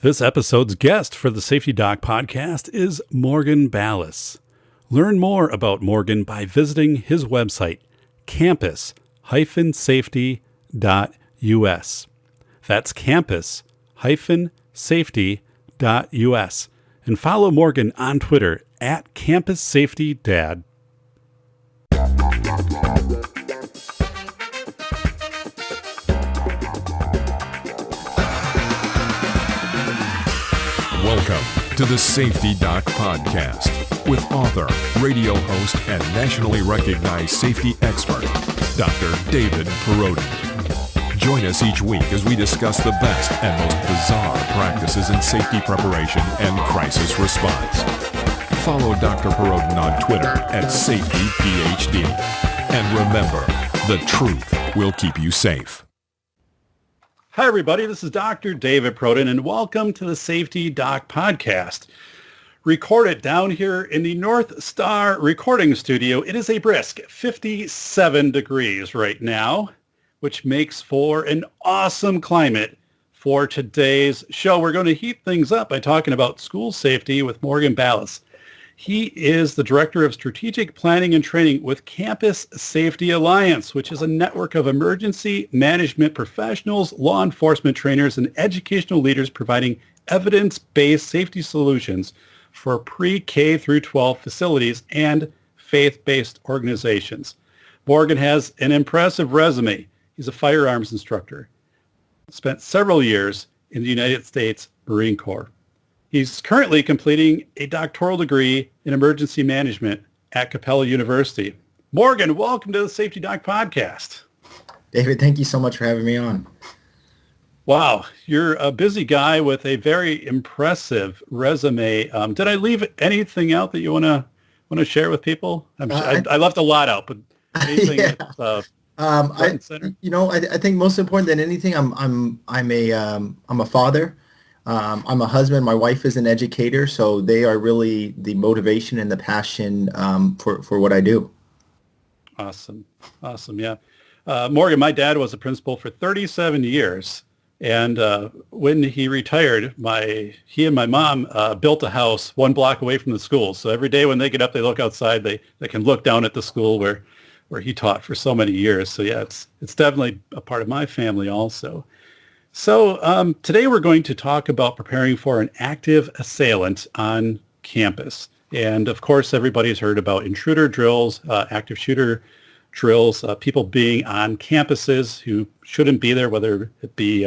This episode's guest for the Safety Doc podcast is Morgan Ballis. Learn more about Morgan by visiting his website, campus-safety.us. That's campus-safety.us. And follow Morgan on Twitter at CampusSafetyDad. Welcome to the Safety Doc Podcast with author, radio host, and nationally recognized safety expert, Dr. David Perotin. Join us each week as we discuss the best and most bizarre practices in safety preparation and crisis response. Follow Dr. Perotin on Twitter at SafetyPhD. And remember, the truth will keep you safe. Hi, everybody. This is Dr. David Perotin, and welcome to the Safety Doc Podcast. Recorded down here in the North Star recording studio. It is a brisk 57 degrees right now, which makes for an awesome climate for today's show. We're going to heat things up by talking about school safety with Morgan Ballis. He is the Director of Strategic Planning and Training with Campus Safety Alliance, which is a network of emergency management professionals, law enforcement trainers, and educational leaders providing evidence-based safety solutions for pre-K through 12 facilities and faith-based organizations. Morgan has an impressive resume. He's a firearms instructor, spent several years in the United States Marine Corps. He's currently completing a doctoral degree in emergency management at Capella University. Morgan, welcome to the Safety Doc Podcast. David, thank you so much for having me on. Wow, you're a busy guy with a very impressive resume. Did I leave anything out that you want to share with people? I left a lot out, but anything yeah. that's I think most important than anything, I'm a father. I'm a husband. My wife is an educator, so they are really the motivation and the passion for what I do. Awesome. Yeah. Morgan, my dad was a principal for 37 years. And when he retired, he and my mom built a house one block away from the school. So every day when they get up, they look outside. They can look down at the school where he taught for so many years. So yeah, it's definitely a part of my family also. So today we're going to talk about preparing for an active assailant on campus. And of course, everybody's heard about intruder drills, active shooter drills, people being on campuses who shouldn't be there, whether it be,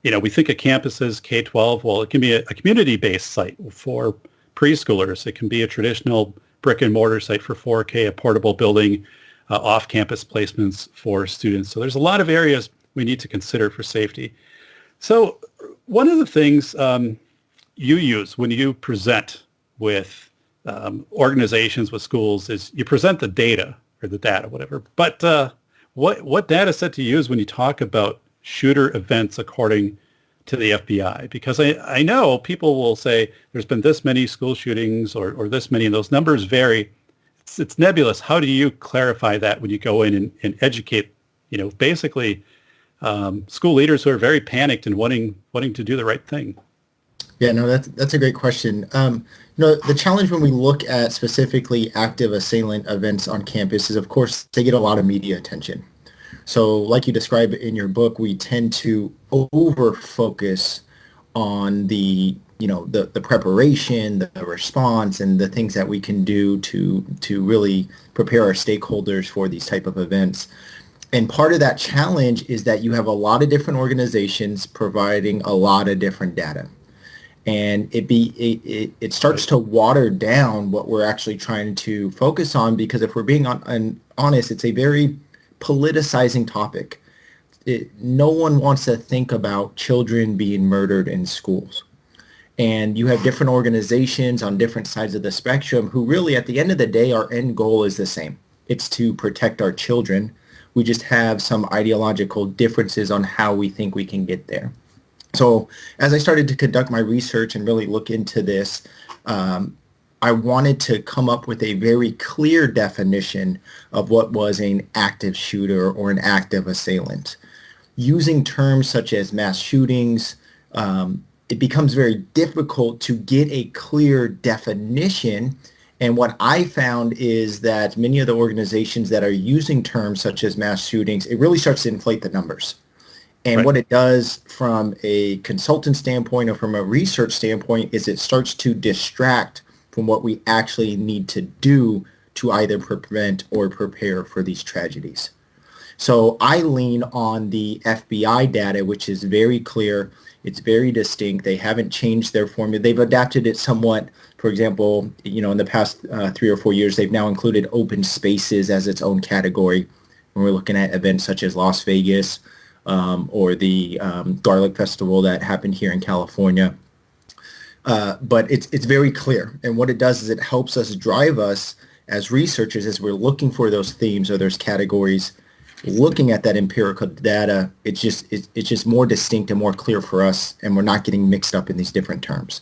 we think of campuses, K-12, well, it can be a community-based site for preschoolers. It can be a traditional brick and mortar site for 4K, a portable building, off-campus placements for students. So there's a lot of areas we need to consider for safety. So one of the things you use when you present with organizations, with schools, is you present the data, or the data, whatever. But what data set to use when you talk about shooter events according to the FBI? Because I know people will say there's been this many school shootings or this many, and those numbers vary. It's nebulous. How do you clarify that when you go in and educate, basically school leaders who are very panicked and wanting to do the right thing? Yeah, no, that's a great question. The challenge when we look at specifically active assailant events on campus is, of course, they get a lot of media attention. So like you describe in your book, we tend to over-focus on the preparation, the response, and the things that we can do to really prepare our stakeholders for these type of events. And part of that challenge is that you have a lot of different organizations providing a lot of different data. And it starts to water down what we're actually trying to focus on, because if we're being honest, it's a very politicizing topic. No one wants to think about children being murdered in schools. And you have different organizations on different sides of the spectrum who really, at the end of the day, our end goal is the same. It's to protect our children. We just have some ideological differences on how we think we can get there. So as I started to conduct my research and really look into this, I wanted to come up with a very clear definition of what was an active shooter or an active assailant, using terms such as mass shootings, it becomes very difficult to get a clear definition. And what I found is that many of the organizations that are using terms such as mass shootings, it really starts to inflate the numbers. And Right. what it does from a consultant standpoint or from a research standpoint is it starts to distract from what we actually need to do to either prevent or prepare for these tragedies. So I lean on the FBI data, which is very clear. It's very distinct. They haven't changed their formula. They've adapted it somewhat. For example, in the past 3 or 4 years, they've now included open spaces as its own category. When we're looking at events such as Las Vegas or the Garlic Festival that happened here in California. But it's very clear. And what it does is it helps us drive us as researchers as we're looking for those themes or those categories. Looking at that empirical data, it's just more distinct and more clear for us, and we're not getting mixed up in these different terms.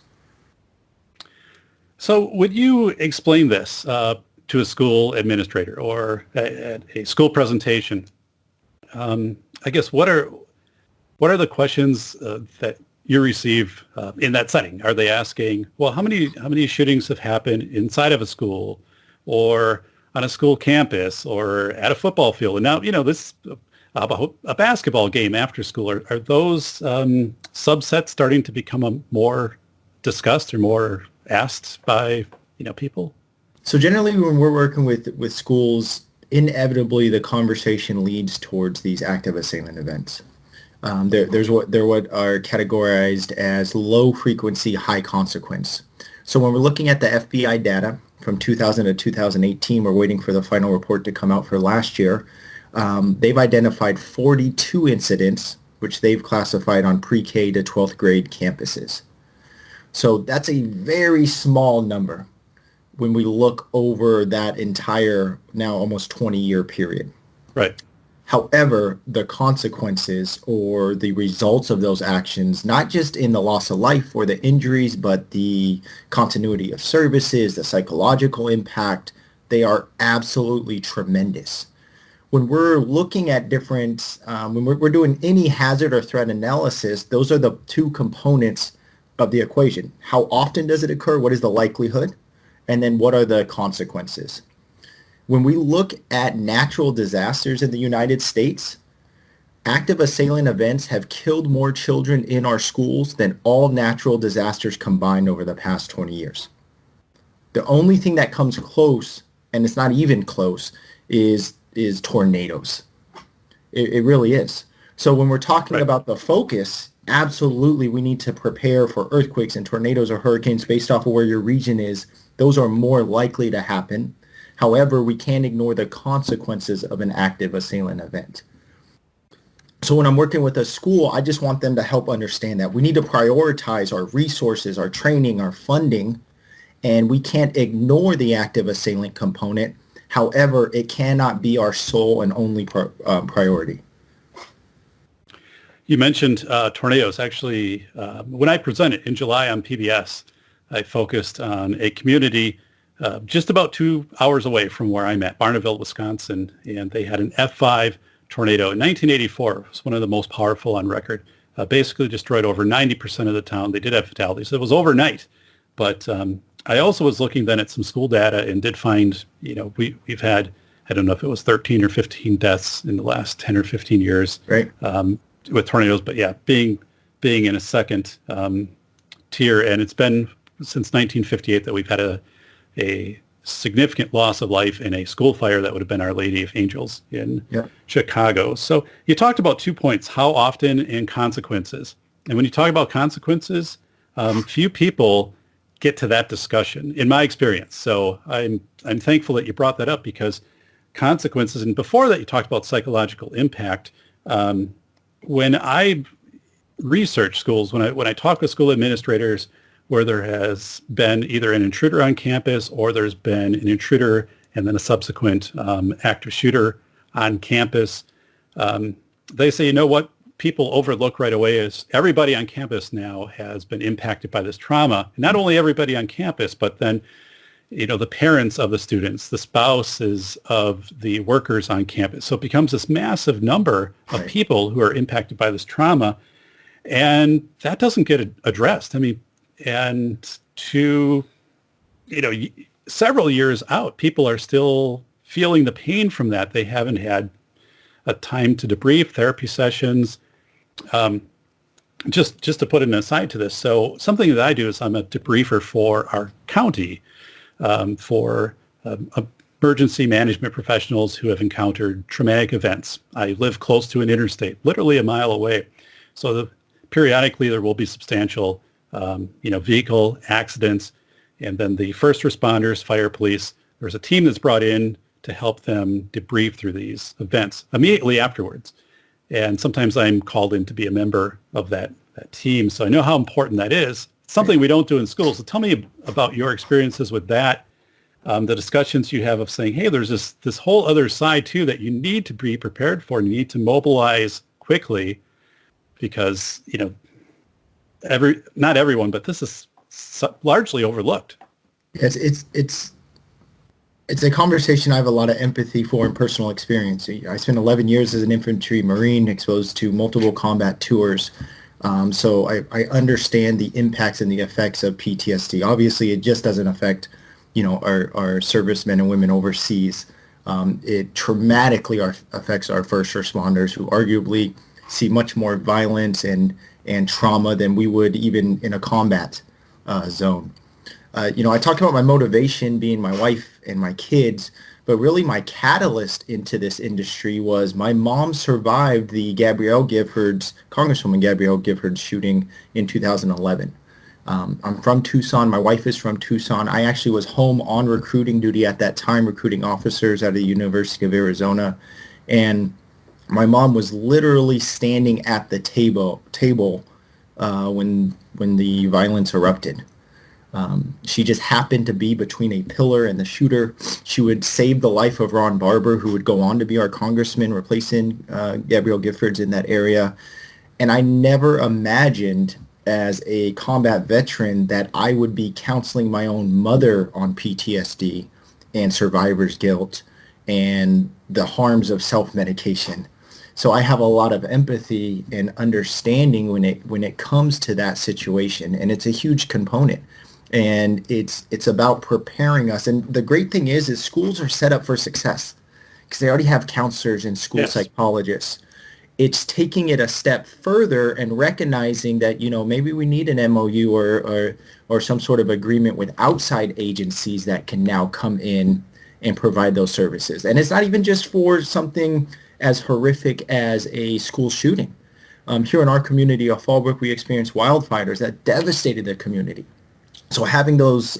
So would you explain this to a school administrator or at a school presentation? I guess what are the questions that you receive in that setting? Are they asking, well, how many shootings have happened inside of a school, or on a school campus, or at a football field? And now, this a basketball game after school. Are those subsets starting to become more discussed or more asked by people? So generally, when we're working with schools, inevitably the conversation leads towards these active assailant events. They're what are categorized as low frequency, high consequence. So when we're looking at the FBI data from 2000 to 2018, we're waiting for the final report to come out for last year. They've identified 42 incidents, which they've classified on pre-K to 12th grade campuses. So that's a very small number when we look over that entire now almost 20-year period. Right. However, the consequences or the results of those actions, not just in the loss of life or the injuries, but the continuity of services, the psychological impact, they are absolutely tremendous. When we're looking at different, when we're doing any hazard or threat analysis, those are the two components of the equation. How often does it occur? What is the likelihood? And then what are the consequences? When we look at natural disasters in the United States, active assailant events have killed more children in our schools than all natural disasters combined over the past 20 years. The only thing that comes close, and it's not even close, is tornadoes. It really is. So when we're talking about the focus, absolutely we need to prepare for earthquakes and tornadoes or hurricanes based off of where your region is. Those are more likely to happen. However, we can't ignore the consequences of an active assailant event. So when I'm working with a school, I just want them to help understand that we need to prioritize our resources, our training, our funding, and we can't ignore the active assailant component. However, it cannot be our sole and only priority. You mentioned tornadoes. Actually, when I presented in July on PBS, I focused on a community just about 2 hours away from where I'm at, Barneville, Wisconsin, and they had an F5 tornado in 1984. It was one of the most powerful on record. Basically destroyed over 90% of the town. They did have fatalities. It was overnight, but I also was looking then at some school data and did find, we've had, I don't know if it was 13 or 15 deaths in the last 10 or 15 years, right, with tornadoes. But yeah, being in a second tier, and it's been since 1958 that we've had a significant loss of life in a school fire that would have been Our Lady of Angels in Chicago. So you talked about 2 points, how often and consequences. And when you talk about consequences, few people get to that discussion, in my experience. So I'm thankful that you brought that up, because consequences, and before that you talked about psychological impact. When I research schools, when I talk with school administrators, where there has been either an intruder on campus or there's been an intruder and then a subsequent active shooter on campus, they say, what people overlook right away is everybody on campus now has been impacted by this trauma. And not only everybody on campus, but then, the parents of the students, the spouses of the workers on campus. So it becomes this massive number of people who are impacted by this trauma. And that doesn't get addressed. I mean, and to, several years out, people are still feeling the pain from that. They haven't had a time to debrief, therapy sessions. Just to put an aside to this. So something that I do is I'm a debriefer for our county, for emergency management professionals who have encountered traumatic events. I live close to an interstate, literally a mile away. So periodically there will be substantial, vehicle accidents. And then the first responders, fire, police, there's a team that's brought in to help them debrief through these events immediately afterwards. And sometimes I'm called in to be a member of that team. So I know how important that is. It's something we don't do in schools. So tell me about your experiences with that, the discussions you have of saying, hey, there's this whole other side too that you need to be prepared for and you need to mobilize quickly because, not everyone, but this is largely overlooked. Yes, it's a conversation I have a lot of empathy for and personal experience. I spent 11 years as an infantry Marine exposed to multiple combat tours. So I understand the impacts and the effects of PTSD. Obviously, it just doesn't affect, our servicemen and women overseas. It traumatically affects our first responders who arguably see much more violence and trauma than we would even in a combat zone. I talked about my motivation being my wife and my kids, but really my catalyst into this industry was my mom survived the Congresswoman Gabrielle Giffords shooting in 2011. I'm from Tucson. My wife is from Tucson. I actually was home on recruiting duty at that time, recruiting officers at the University of Arizona. And my mom was literally standing at the table when the violence erupted. She just happened to be between a pillar and the shooter. She would save the life of Ron Barber, who would go on to be our congressman, replacing Gabrielle Giffords in that area. And I never imagined as a combat veteran that I would be counseling my own mother on PTSD and survivor's guilt and the harms of self-medication. So I have a lot of empathy and understanding when it comes to that situation, and it's a huge component. And it's about preparing us. And the great thing is schools are set up for success because they already have counselors and school psychologists. It's taking it a step further and recognizing that, maybe we need an MOU or some sort of agreement with outside agencies that can now come in and provide those services. And it's not even just for something as horrific as a school shooting. Here in our community of Fallbrook, we experienced wildfires that devastated the community. So having those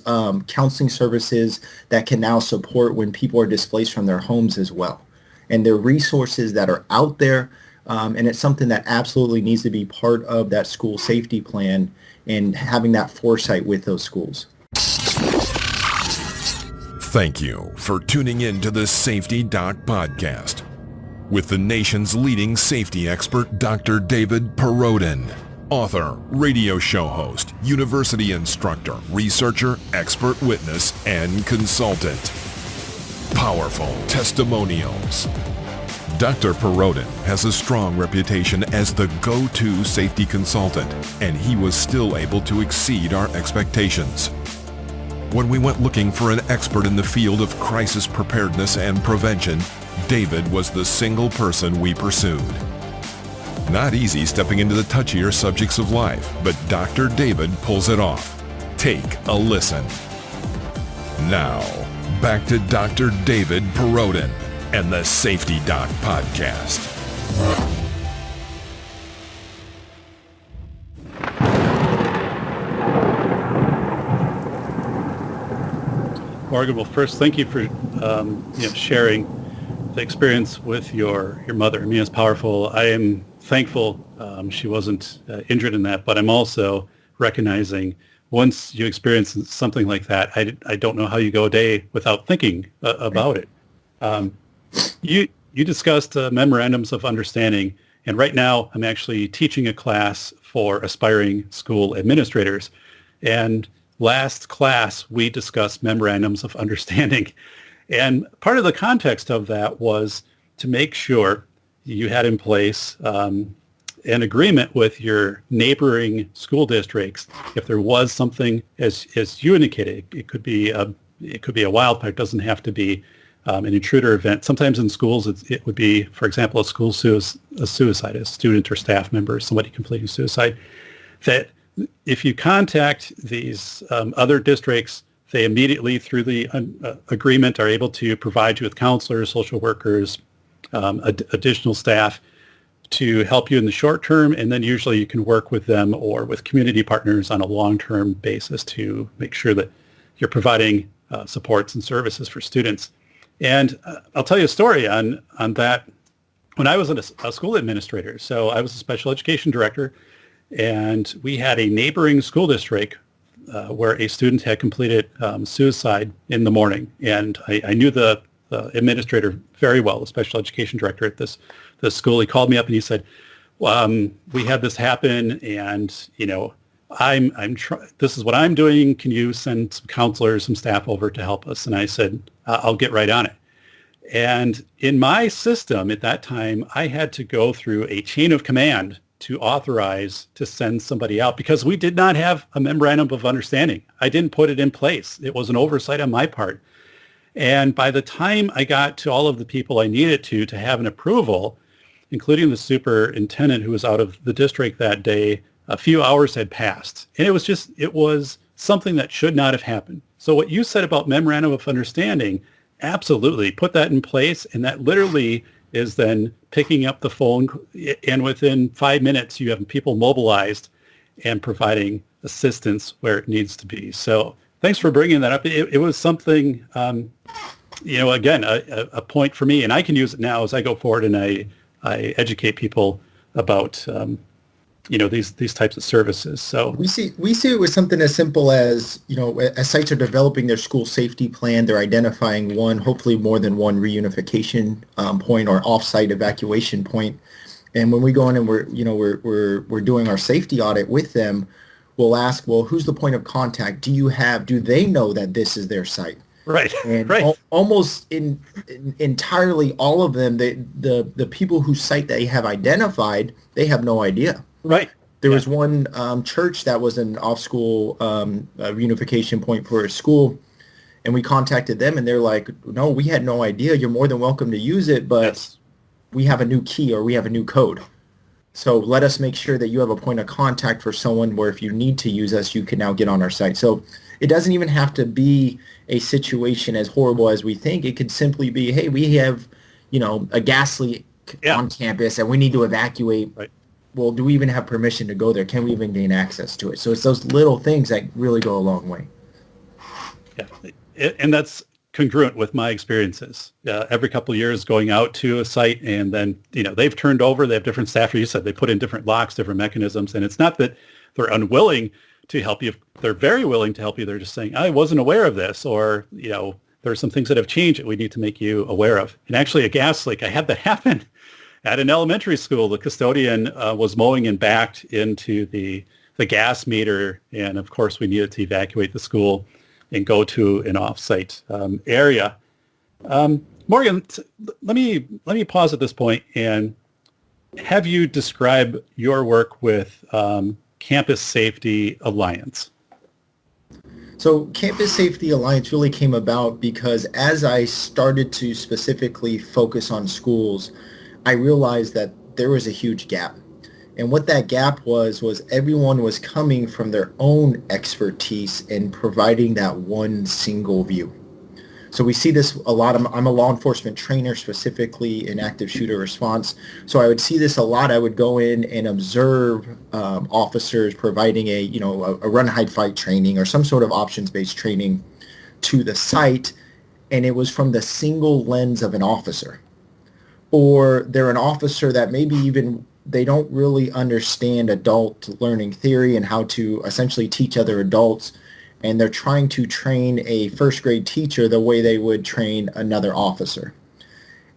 counseling services that can now support when people are displaced from their homes as well. And there are resources that are out there, and it's something that absolutely needs to be part of that school safety plan and having that foresight with those schools. Thank you for tuning in to the Safety Doc Podcast with the nation's leading safety expert, Dr. David Perrodin. Author, radio show host, university instructor, researcher, expert witness, and consultant. Powerful testimonials. Dr. Perrodin has a strong reputation as the go-to safety consultant, and he was still able to exceed our expectations. When we went looking for an expert in the field of crisis preparedness and prevention, David was the single person we pursued. Not easy stepping into the touchier subjects of life, but Dr. David pulls it off. Take a listen. Now, back to Dr. David Perrodin and the Safety Doc Podcast. Morgan, well, first, thank you for sharing the experience with your mother. I mean, it's powerful. I am thankful she wasn't injured in that, but I'm also recognizing once you experience something like that, I don't know how you go a day without thinking about it. You discussed memorandums of understanding, and right now I'm actually teaching a class for aspiring school administrators. And last class, we discussed memorandums of understanding. And part of the context of that was to make sure you had in place an agreement with your neighboring school districts. If there was something, as you indicated, it could be a wildfire. It doesn't have to be an intruder event. Sometimes in schools, it would be, for example, a suicide, a student or staff member, somebody completing suicide. That if you contact these other districts, they immediately, through the agreement, are able to provide you with counselors, social workers, additional staff to help you in the short term, and then usually you can work with them or with community partners on a long-term basis to make sure that you're providing supports and services for students. And I'll tell you a story on that. When I was a school administrator, so I was a special education director, and we had a neighboring school district where a student had completed suicide in the morning. And I knew the administrator very well, the special education director at this school. He called me up and he said, we had this happen, and this is what I'm doing. Can you send some counselors, some staff over to help us? And I said, I'll get right on it. And in my system at that time, I had to go through a chain of command to authorize to send somebody out because we did not have a memorandum of understanding. I didn't put it in place. It was an oversight on my part. And by the time I got to all of the people I needed to have an approval, including the superintendent who was out of the district that day, a few hours had passed. And it was something that should not have happened. So what you said about memorandum of understanding, absolutely put that in place. And that literally is then picking up the phone, and within 5 minutes, you have people mobilized and providing assistance where it needs to be. So thanks for bringing that up. It was something, again, a point for me, and I can use it now as I go forward and I educate people about, these types of services. So we see it with something as simple as, as sites are developing their school safety plan, they're identifying hopefully more than one reunification point or off-site evacuation point. And when we go in and we're doing our safety audit with them, we'll ask, well, who's the point of contact? Do they know that this is their site? Right. And right. Almost entirely all of them, the people whose site they have identified, they have no idea. Right. There was one church that was an off-school reunification point for a school, and we contacted them, and they're like, no, we had no idea. You're more than welcome to use it, but we have a new key or we have a new code. So let us make sure that you have a point of contact for someone where if you need to use us, you can now get on our site. So it doesn't even have to be a situation as horrible as we think. It could simply be, hey, we have, a gas leak on campus and we need to evacuate. Right. Well, do we even have permission to go there? Can we even gain access to it? So it's those little things that really go a long way. Yeah, and that's congruent with my experiences. Every couple of years going out to a site, and then, they've turned over, they have different staff, you said, they put in different locks, different mechanisms, and it's not that they're unwilling to help you. They're very willing to help you. They're just saying, I wasn't aware of this, or, there are some things that have changed that we need to make you aware of. And actually a gas leak, I had that happen at an elementary school. The custodian was mowing and backed into the gas meter, and of course we needed to evacuate the school and go to an off-site area. Morgan, let me pause at this point and have you describe your work with Campus Safety Alliance. So Campus Safety Alliance really came about because as I started to specifically focus on schools, I realized that there was a huge gap. And what that gap was everyone was coming from their own expertise and providing that one single view. So we see this a lot. I'm a law enforcement trainer, specifically in active shooter response. So I would see this a lot. I would go in and observe officers providing a run, hide, fight training or some sort of options-based training to the site, and it was from the single lens of an officer. Or they're an officer that maybe even they don't really understand adult learning theory and how to essentially teach other adults, and they're trying to train a first grade teacher the way they would train another officer.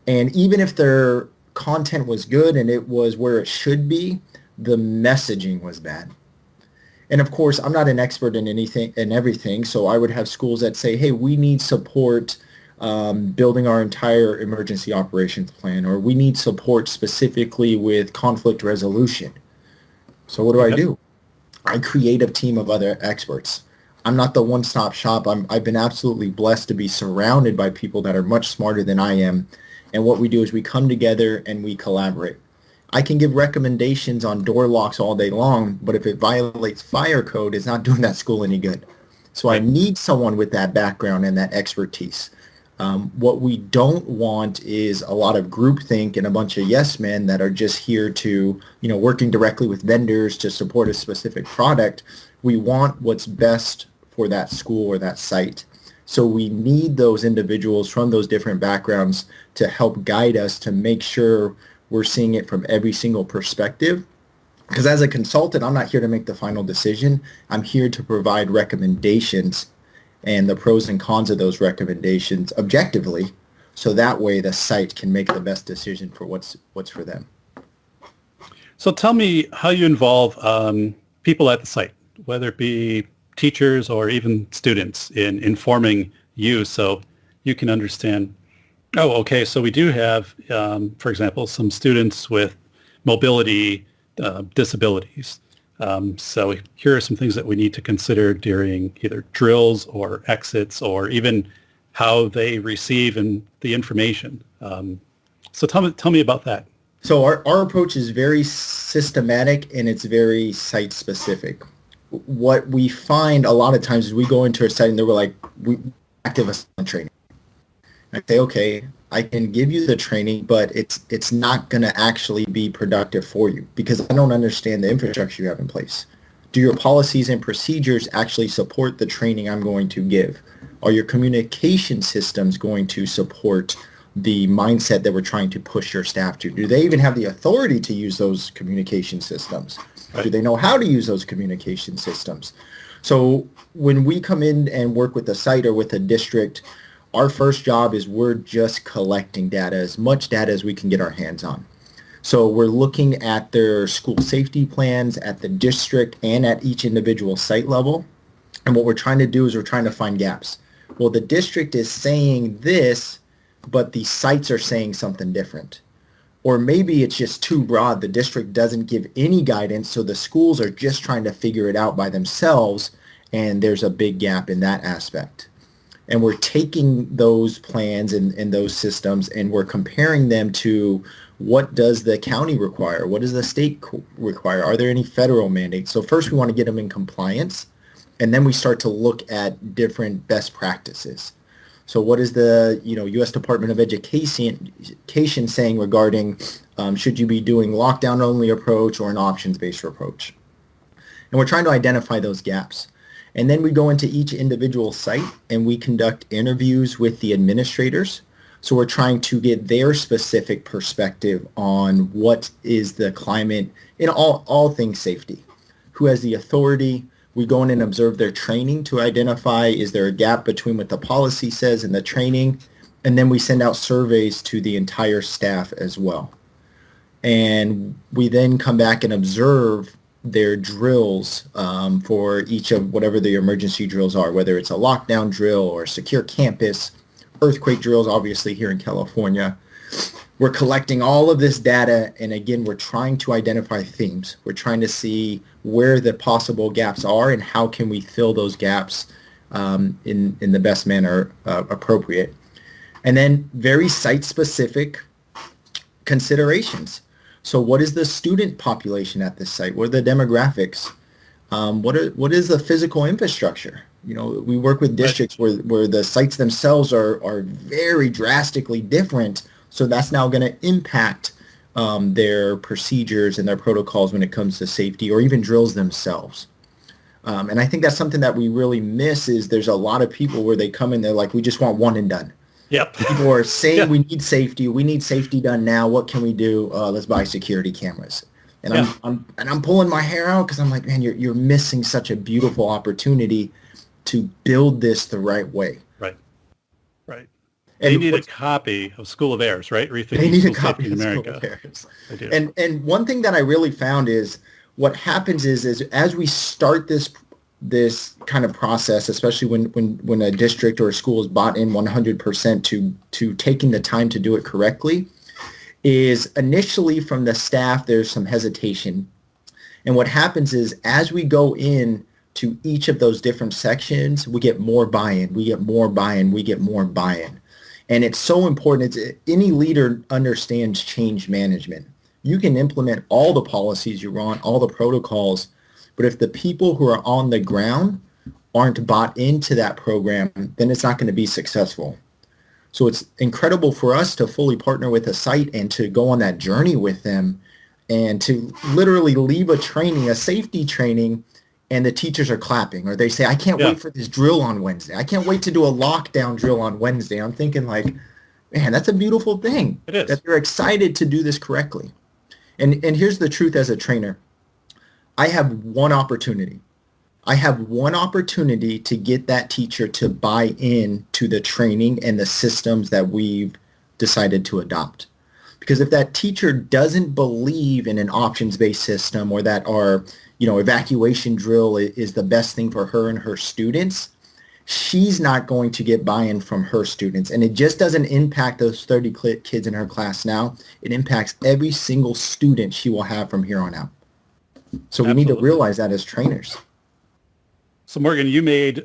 And even if their content was good and it was where it should be, the messaging was bad. And of course, I'm not an expert in anything and everything, so I would have schools that say, hey, we need support building our entire emergency operations plan, or we need support specifically with conflict resolution. So what do I do? I create a team of other experts. I'm not the one-stop shop. I've been absolutely blessed to be surrounded by people that are much smarter than I am. And what we do is we come together and we collaborate. I can give recommendations on door locks all day long, but if it violates fire code, it's not doing that school any good. So I need someone with that background and that expertise. What we don't want is a lot of groupthink and a bunch of yes men that are just here to, working directly with vendors to support a specific product. We want what's best for that school or that site. So we need those individuals from those different backgrounds to help guide us to make sure we're seeing it from every single perspective. Because as a consultant, I'm not here to make the final decision. I'm here to provide recommendations and the pros and cons of those recommendations objectively, so that way the site can make the best decision for what's for them. So tell me how you involve people at the site, whether it be teachers or even students, in informing you so you can understand, so we do have, for example, some students with mobility disabilities. So here are some things that we need to consider during either drills or exits, or even how they receive the information. So tell me about that. So our approach is very systematic and it's very site specific. What we find a lot of times is we go into a site and they were like, we active assailant training. I say, okay, I can give you the training, but it's not going to actually be productive for you because I don't understand the infrastructure you have in place. Do your policies and procedures actually support the training I'm going to give? Are your communication systems going to support the mindset that we're trying to push your staff to? Do they even have the authority to use those communication systems? Right. Do they know how to use those communication systems? So when we come in and work with a site or with a district, our first job is we're just collecting data, as much data as we can get our hands on. So we're looking at their school safety plans at the district and at each individual site level. And what we're trying to do is we're trying to find gaps. Well, the district is saying this, but the sites are saying something different. Or maybe it's just too broad. The district doesn't give any guidance, so the schools are just trying to figure it out by themselves, and there's a big gap in that aspect. And we're taking those plans and those systems and we're comparing them to what does the county require? What does the state require? Are there any federal mandates? So first we want to get them in compliance, and then we start to look at different best practices. So what is the U.S. Department of Education saying regarding should you be doing lockdown-only approach or an options-based approach? And we're trying to identify those gaps. And then we go into each individual site and we conduct interviews with the administrators. So we're trying to get their specific perspective on what is the climate in all things safety. Who has the authority? We go in and observe their training to identify, is there a gap between what the policy says and the training? And then we send out surveys to the entire staff as well. And we then come back and observe their drills for each of whatever the emergency drills are, whether it's a lockdown drill or secure campus, earthquake drills, obviously here in California. We're collecting all of this data, and again, we're trying to identify themes. We're trying to see where the possible gaps are and how can we fill those gaps in the best manner appropriate. And then very site-specific considerations. So what is the student population at this site? What are the demographics? What is the physical infrastructure? We work with districts where the sites themselves are very drastically different. So that's now going to impact their procedures and their protocols when it comes to safety or even drills themselves. And I think that's something that we really miss is there's a lot of people where they come in, they're like, we just want one and done. Yep. People are saying we need safety done now. What can we do? Let's buy security cameras. And I'm pulling my hair out because I'm like, man, you're missing such a beautiful opportunity to build this the right way. Right. They need a copy of School of Airs, right? They need a copy of School of Airs. They do. And one thing that I really found is what happens is as we start this kind of process, especially when a district or a school is bought in 100% to taking the time to do it correctly, is initially from the staff, there's some hesitation. And what happens is as we go in to each of those different sections, we get more buy-in, we get more buy-in, we get more buy-in. And it's so important. Any leader understands change management. You can implement all the policies you want, all the protocols, but if the people who are on the ground aren't bought into that program, then it's not going to be successful. So it's incredible for us to fully partner with a site and to go on that journey with them and to literally leave a training, a safety training, and the teachers are clapping, or they say, I can't wait for this drill on Wednesday. I can't wait to do a lockdown drill on Wednesday. I'm thinking like, man, that's a beautiful thing. It is. That they're excited to do this correctly. And here's the truth as a trainer. I have one opportunity. I have one opportunity to get that teacher to buy in to the training and the systems that we've decided to adopt. Because if that teacher doesn't believe in an options-based system, or that our, evacuation drill is the best thing for her and her students, she's not going to get buy-in from her students. And it just doesn't impact those 30 kids in her class now. It impacts every single student she will have from here on out. So we need to realize that as trainers. So Morgan, you made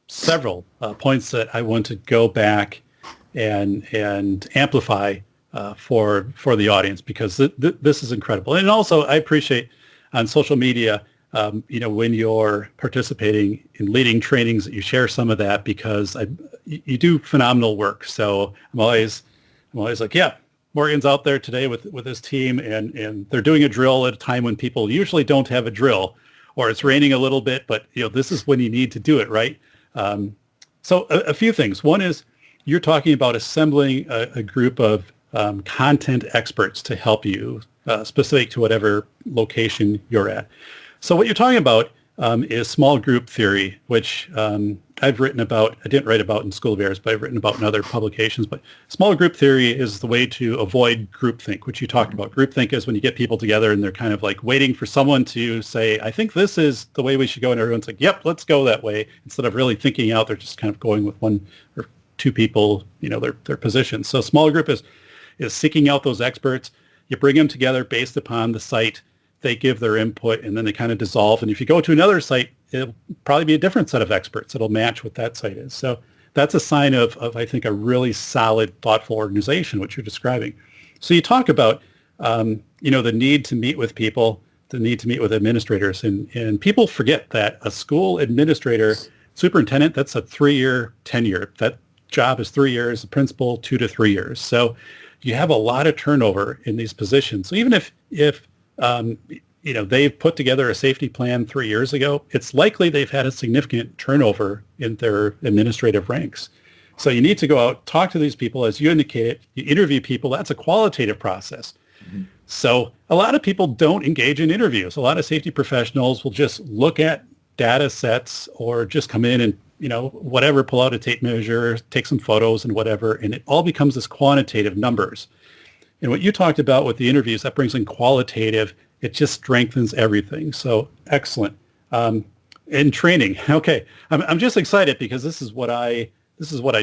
several points that I want to go back and amplify for the audience, because this is incredible. And also, I appreciate on social media, when you're participating in leading trainings, that you share some of that, because you do phenomenal work. So I'm always like, yeah, Morgan's out there today with his team, and they're doing a drill at a time when people usually don't have a drill, or it's raining a little bit, but this is when you need to do it, right? So a few things. One is you're talking about assembling a group of content experts to help you, specific to whatever location you're at. So what you're talking about is small group theory, which I've written about. I didn't write about in School of Errors, but I've written about in other publications. But small group theory is the way to avoid groupthink, which you talked about. Groupthink is when you get people together and they're kind of like waiting for someone to say, I think this is the way we should go. And everyone's like, yep, let's go that way. Instead of really thinking out, they're just kind of going with one or two people, their positions. So small group is seeking out those experts. You bring them together based upon the site. They give their input, and then they kind of dissolve. And if you go to another site, it'll probably be a different set of experts. It'll match what that site is. So that's a sign of I think, a really solid, thoughtful organization, which you're describing. So you talk about, the need to meet with people, the need to meet with administrators. And people forget that a school administrator, superintendent, that's a 3-year tenure. That job is 3 years, a principal, 2 to 3 years. So you have a lot of turnover in these positions. So even if they've put together a safety plan 3 years ago, it's likely they've had a significant turnover in their administrative ranks. So you need to go out, talk to these people, as you indicated, you interview people. That's a qualitative process. Mm-hmm. So a lot of people don't engage in interviews. A lot of safety professionals will just look at data sets, or just come in and, whatever, pull out a tape measure, take some photos and whatever, and it all becomes this quantitative numbers. And what you talked about with the interviews, that brings in qualitative. It just strengthens everything. So excellent. And training. Okay, I'm just excited because this is what I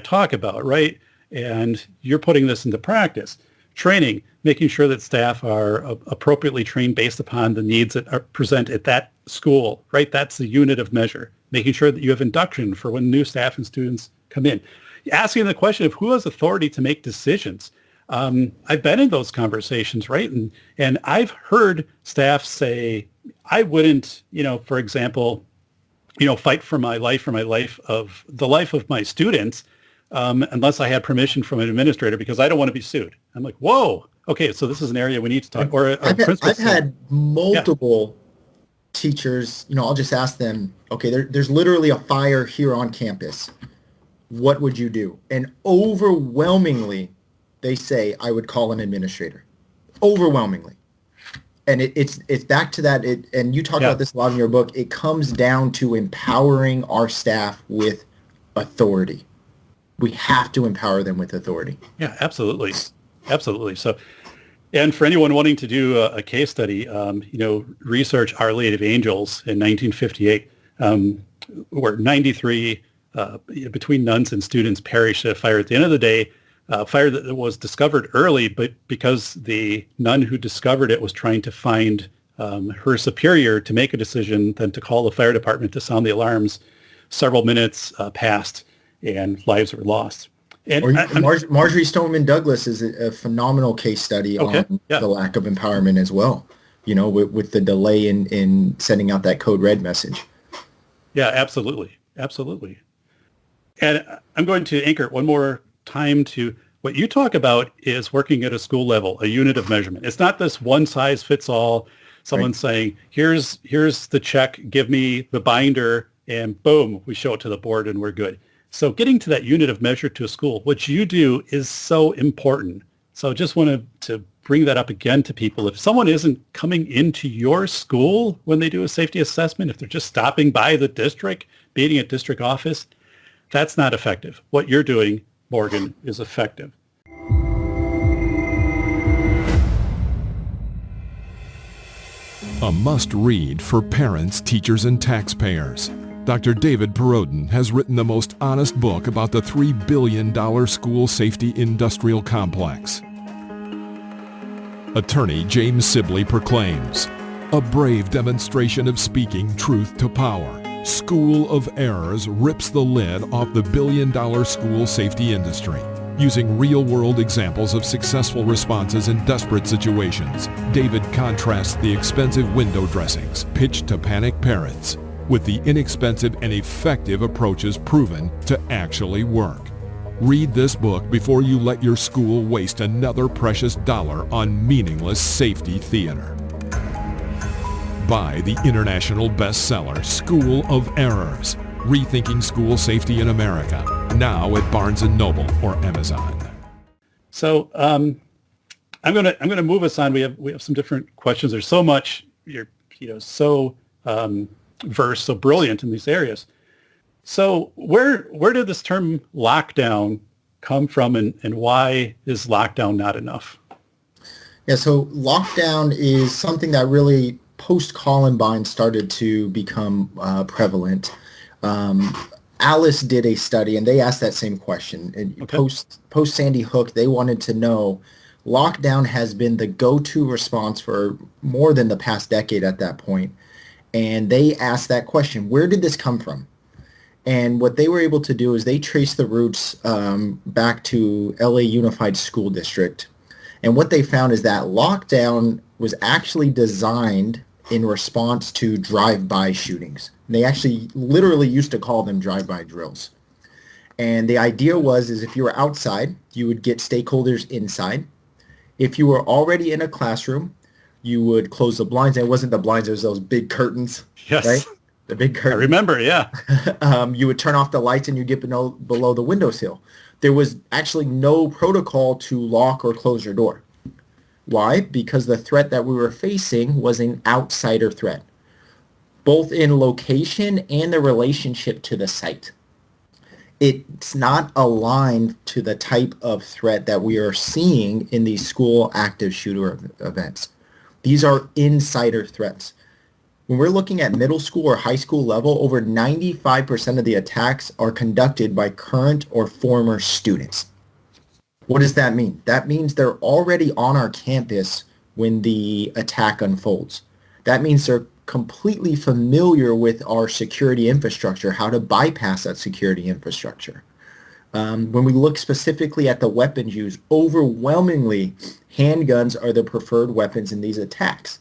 talk about, right? And you're putting this into practice. Training, making sure that staff are appropriately trained based upon the needs that are present at that school, right? That's the unit of measure. Making sure that you have induction for when new staff and students come in. Asking the question of who has authority to make decisions. I've been in those conversations, right? And I've heard staff say, I wouldn't, for example, fight for my life or the life of my students unless I had permission from an administrator, because I don't want to be sued. I'm like, whoa, okay, so this is an area we need to talk. Or I've had multiple teachers, I'll just ask them, okay, there's literally a fire here on campus. What would you do? And overwhelmingly, they say, I would call an administrator. Overwhelmingly. And it's back to that, and you talk about this a lot in your book, it comes down to empowering our staff with authority. We have to empower them with authority. Yeah, absolutely. Absolutely. So, and for anyone wanting to do a case study, research Our Lady of Angels in 1958. where 93 between nuns and students perished at a fire. At the end of the day, fire that was discovered early, but because the nun who discovered it was trying to find her superior to make a decision, then to call the fire department to sound the alarms, several minutes passed and lives were lost. And Marjorie Stoneman Douglas is a phenomenal case study on the lack of empowerment as well, with the delay in sending out that code red message. Yeah, absolutely. Absolutely. And I'm going to anchor it one more time to what you talk about is working at a school level, a unit of measurement. It's not this one size fits all. Someone saying, here's the check, give me the binder, and boom, we show it to the board and we're good. So getting to that unit of measure to a school, what you do is so important. So just wanted to bring that up again to people. If someone isn't coming into your school when they do a safety assessment, if they're just stopping by the district, meeting at district office, that's not effective. What you're doing, Morgan, is effective. A must-read for parents, teachers, and taxpayers. Dr. David Perodin has written the most honest book about the $3 billion school safety industrial complex. Attorney James Sibley proclaims, a brave demonstration of speaking truth to power. School of Errors rips the lid off the billion-dollar school safety industry. Using real-world examples of successful responses in desperate situations, David contrasts the expensive window dressings pitched to panic parents with the inexpensive and effective approaches proven to actually work. Read this book before you let your school waste another precious dollar on meaningless safety theater. Buy the international bestseller, School of Errors, Rethinking School Safety in America, now at Barnes & Noble or Amazon. So I'm gonna move us on. We have some different questions. There's so much. You're so versed, so brilliant in these areas. So where did this term lockdown come from, and why is lockdown not enough? Yeah, so lockdown is something that really post-Columbine started to become prevalent. Alice did a study, and they asked that same question. And post Sandy Hook, they wanted to know, lockdown has been the go-to response for more than the past decade at that point. And they asked that question, where did this come from? And what they were able to do is they traced the roots back to LA Unified School District. And what they found is that lockdown was actually designed in response to drive-by shootings. And they actually literally used to call them drive-by drills. And the idea is if you were outside, you would get stakeholders inside. If you were already in a classroom, you would close the blinds. And it wasn't the blinds, it was those big curtains. Yes. Right? The big curtains. I remember, yeah. You would turn off the lights and you get below the windowsill. There was actually no protocol to lock or close your door. Why? Because the threat that we were facing was an outsider threat, both in location and the relationship to the site. It's not aligned to the type of threat that we are seeing in these school active shooter events. These are insider threats. When we're looking at middle school or high school level, over 95% of the attacks are conducted by current or former students. What does that mean? That means they're already on our campus when the attack unfolds. That means they're completely familiar with our security infrastructure, how to bypass that security infrastructure. When we look specifically at the weapons used, overwhelmingly, handguns are the preferred weapons in these attacks.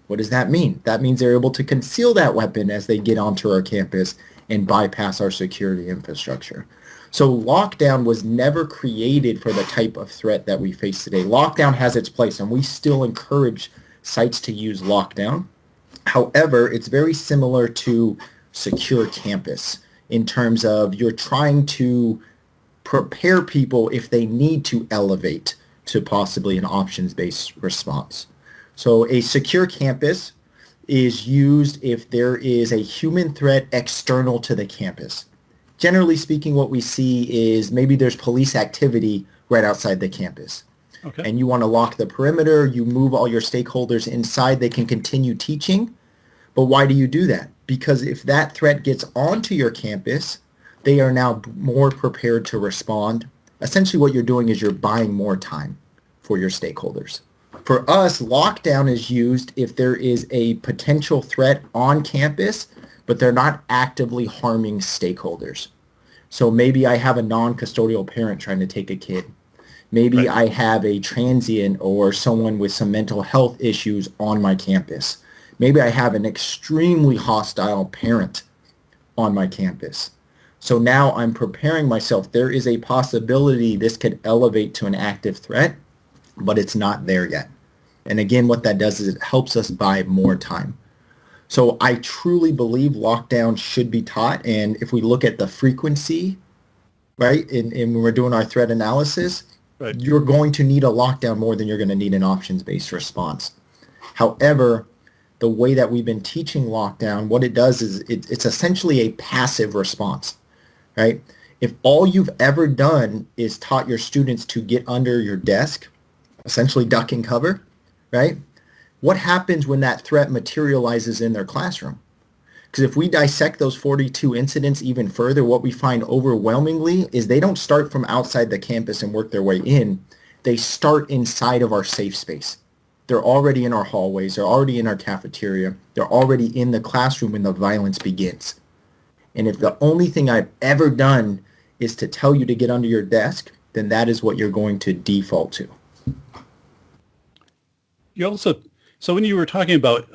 What does that mean? That means they're able to conceal that weapon as they get onto our campus and bypass our security infrastructure. So lockdown was never created for the type of threat that we face today. Lockdown has its place, and we still encourage sites to use lockdown. However, it's very similar to secure campus in terms of you're trying to prepare people if they need to elevate to possibly an options-based response. So a secure campus is used if there is a human threat external to the campus. Generally speaking, what we see is maybe there's police activity right outside the campus. Okay. And you want to lock the perimeter, you move all your stakeholders inside, they can continue teaching. But why do you do that? because if that threat gets onto your campus, they are now more prepared to respond. Essentially what you're doing is you're buying more time for your stakeholders. For us, lockdown is used if there is a potential threat on campus, but they're not actively harming stakeholders. So maybe I have a non-custodial parent trying to take a kid. Maybe I have a transient or someone with some mental health issues on my campus. Maybe I have an extremely hostile parent on my campus. So now I'm preparing myself. There is a possibility this could elevate to an active threat, but it's not there yet. And again, what that does is it helps us buy more time. So I truly believe lockdown should be taught. And if we look at the frequency, right, and when we're doing our threat analysis, you're going to need a lockdown more than you're going to need an options-based response. However, the way that we've been teaching lockdown, what it does is it's essentially a passive response, right? If all you've ever done is taught your students to get under your desk, essentially duck and cover, right? What happens when that threat materializes in their classroom? Because if we dissect those 42 incidents even further, what we find overwhelmingly is they don't start from outside the campus and work their way in. They start inside of our safe space. They're already in our hallways. They're already in our cafeteria. They're already in the classroom when the violence begins. And if the only thing I've ever done is to tell you to get under your desk, then that is what you're going to default to. You also, so when you were talking about,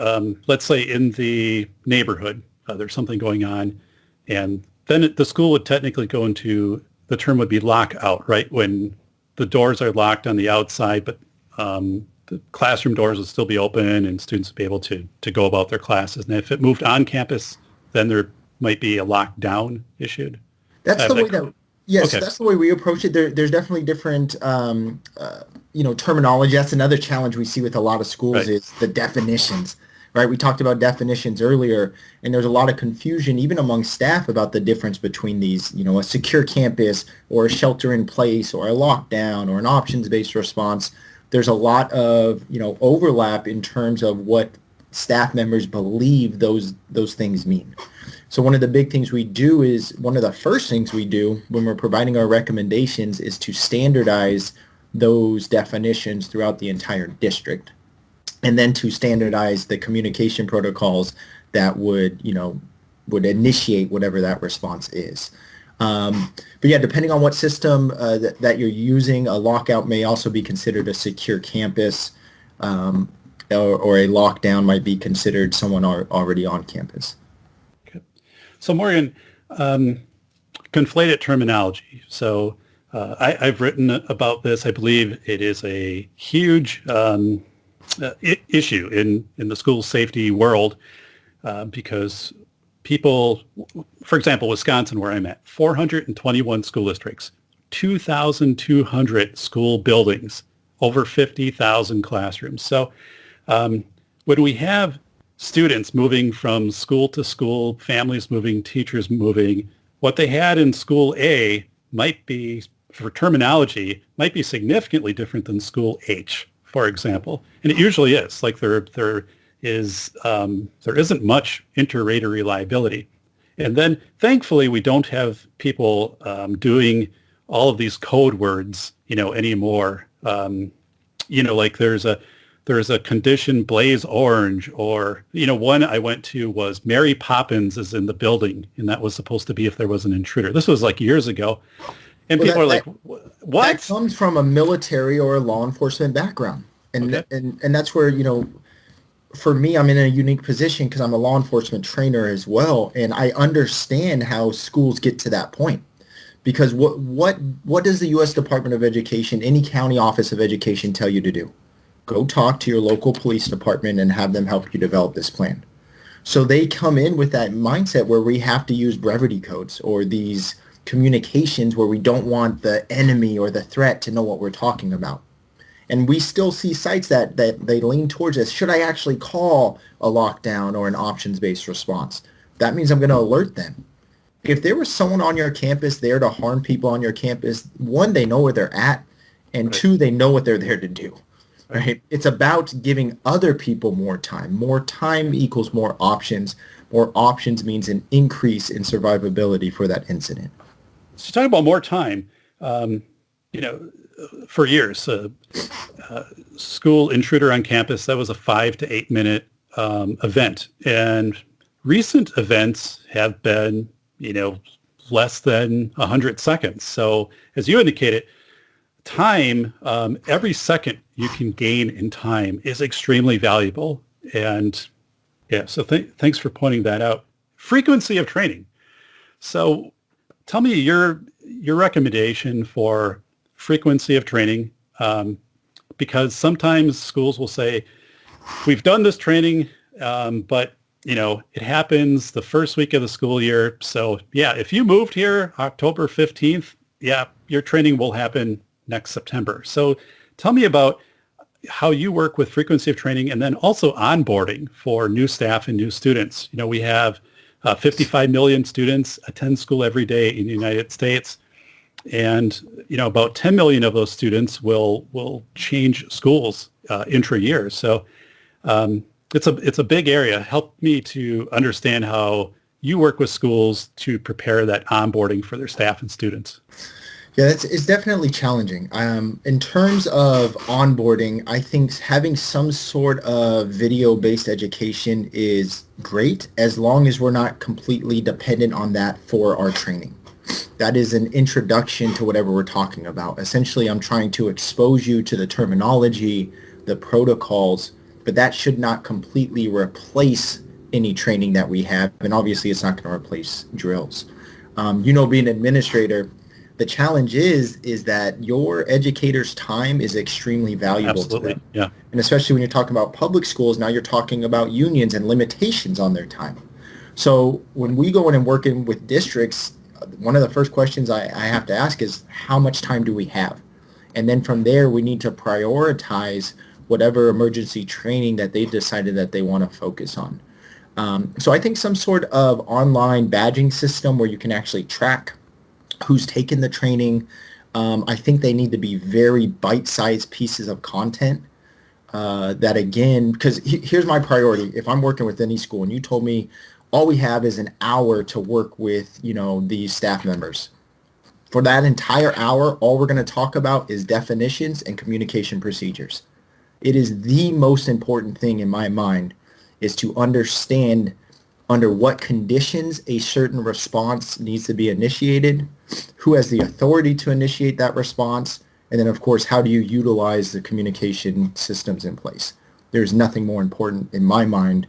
let's say in the neighborhood, there's something going on, and then the school would technically go into, the term would be lockout, right? When the doors are locked on the outside, but the classroom doors would still be open and students would be able to go about their classes. And if it moved on campus, then there might be a lockdown issued. That's the way that, yes, okay. That's the way we approach it. There's definitely different, terminology. That's another challenge we see with a lot of schools is the definitions, right? We talked about definitions earlier, and there's a lot of confusion even among staff about the difference between these, a secure campus or a shelter in place or a lockdown or an options-based response. There's a lot of, overlap in terms of what staff members believe those things mean. So one of the big things we do is, one of the first things we do when we're providing our recommendations is to standardize those definitions throughout the entire district, and then to standardize the communication protocols that would initiate whatever that response is. But yeah, depending on what system that you're using, a lockout may also be considered a secure campus, or a lockdown might be considered someone already on campus. Okay. So Morgan, conflated terminology. So I've written about this. I believe it is a huge issue in the school safety world because people, for example, Wisconsin, where I'm at, 421 school districts, 2,200 school buildings, over 50,000 classrooms. So when we have students moving from school to school, families moving, teachers moving, what they had in school A might be, for terminology, might be significantly different than school H, for example. And it usually is. Like there isn't much inter-rater reliability. And then thankfully we don't have people doing all of these code words, anymore. Like there's a condition blaze orange, or, one I went to was Mary Poppins is in the building, and that was supposed to be if there was an intruder. This was like years ago. And people are like, what? That comes from a military or a law enforcement background. And okay. and that's where, for me, I'm in a unique position because I'm a law enforcement trainer as well. And I understand how schools get to that point. Because what does the U.S. Department of Education, any county office of education tell you to do? Go talk to your local police department and have them help you develop this plan. So they come in with that mindset where we have to use brevity codes or these communications where we don't want the enemy or the threat to know what we're talking about. And we still see sites that they lean towards this. Should I actually call a lockdown or an options-based response? That means I'm going to alert them. If there was someone on your campus there to harm people on your campus, one, they know where they're at, and two, they know what they're there to do. right? It's about giving other people more time. More time equals more options. More options means an increase in survivability for that incident. So talking about more time, you know, for years, school intruder on campus, that was a 5 to 8 minute event. And recent events have been, you know, less than 100 seconds. So as you indicated, time, every second you can gain in time is extremely valuable. And yeah, so thanks for pointing that out. Frequency of training. So tell me your recommendation for frequency of training, because sometimes schools will say, we've done this training, but you know, it happens the first week of the school year. So yeah, if you moved here October 15th, yeah, your training will happen next September. So tell me about how you work with frequency of training and then also onboarding for new staff and new students. You know, we have 55 million students attend school every day in the United States. And, you know, about 10 million of those students will change schools intra-year. So it's a big area. Help me to understand how you work with schools to prepare that onboarding for their staff and students. Yeah, it's definitely challenging. In terms of onboarding, I think having some sort of video-based education is great as long as we're not completely dependent on that for our training. That is an introduction to whatever we're talking about. Essentially, I'm trying to expose you to the terminology, the protocols, but that should not completely replace any training that we have. And obviously, it's not going to replace drills. You know, being an administrator, the challenge is that your educator's time is extremely valuable to them. Yeah. And especially when you're talking about public schools, now you're talking about unions and limitations on their time. So when we go in and work in with districts, one of the first questions I have to ask is, how much time do we have? And then from there, we need to prioritize whatever emergency training that they've decided that they want to focus on. So I think some sort of online badging system where you can actually track who's taken the training. I think they need to be very bite-sized pieces of content that, again, because here's my priority. If I'm working with any school and you told me all we have is an hour to work with, you know, these staff members. For that entire hour, all we're going to talk about is definitions and communication procedures. It is the most important thing in my mind is to understand under what conditions a certain response needs to be initiated, who has the authority to initiate that response, and then, of course, how do you utilize the communication systems in place. There's nothing more important in my mind,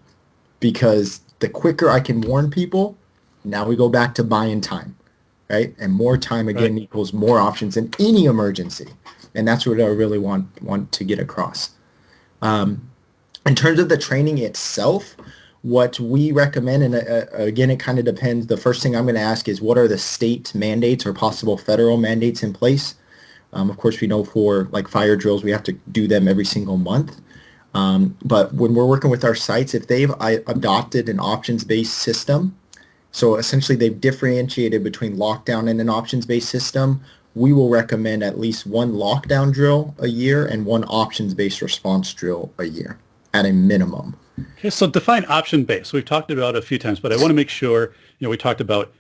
because the quicker I can warn people, now we go back to buying time, right? And more time, again, right, equals more options in any emergency. And that's what I really want to get across. In terms of the training itself, what we recommend, and again, it kind of depends. The first thing I'm going to ask is, what are the state mandates or possible federal mandates in place? Of course, we know for like fire drills, we have to do them every single month. But when we're working with our sites, if they've adopted an options-based system, so essentially they've differentiated between lockdown and an options-based system, we will recommend at least one lockdown drill a year and one options-based response drill a year at a minimum. Okay, so define option-based. We've talked about it a few times, but I want to make sure, you know, we talked about,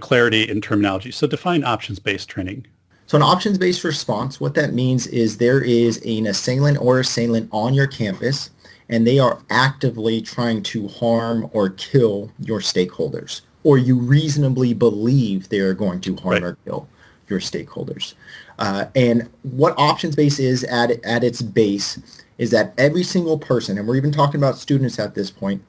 clarity in terminology. So define options-based training. So an options-based response, what that means is there is an assailant or assailant on your campus, and they are actively trying to harm or kill your stakeholders, or you reasonably believe they are going to harm or kill your stakeholders. And what options-based is at its base is that every single person, and we're even talking about students at this point,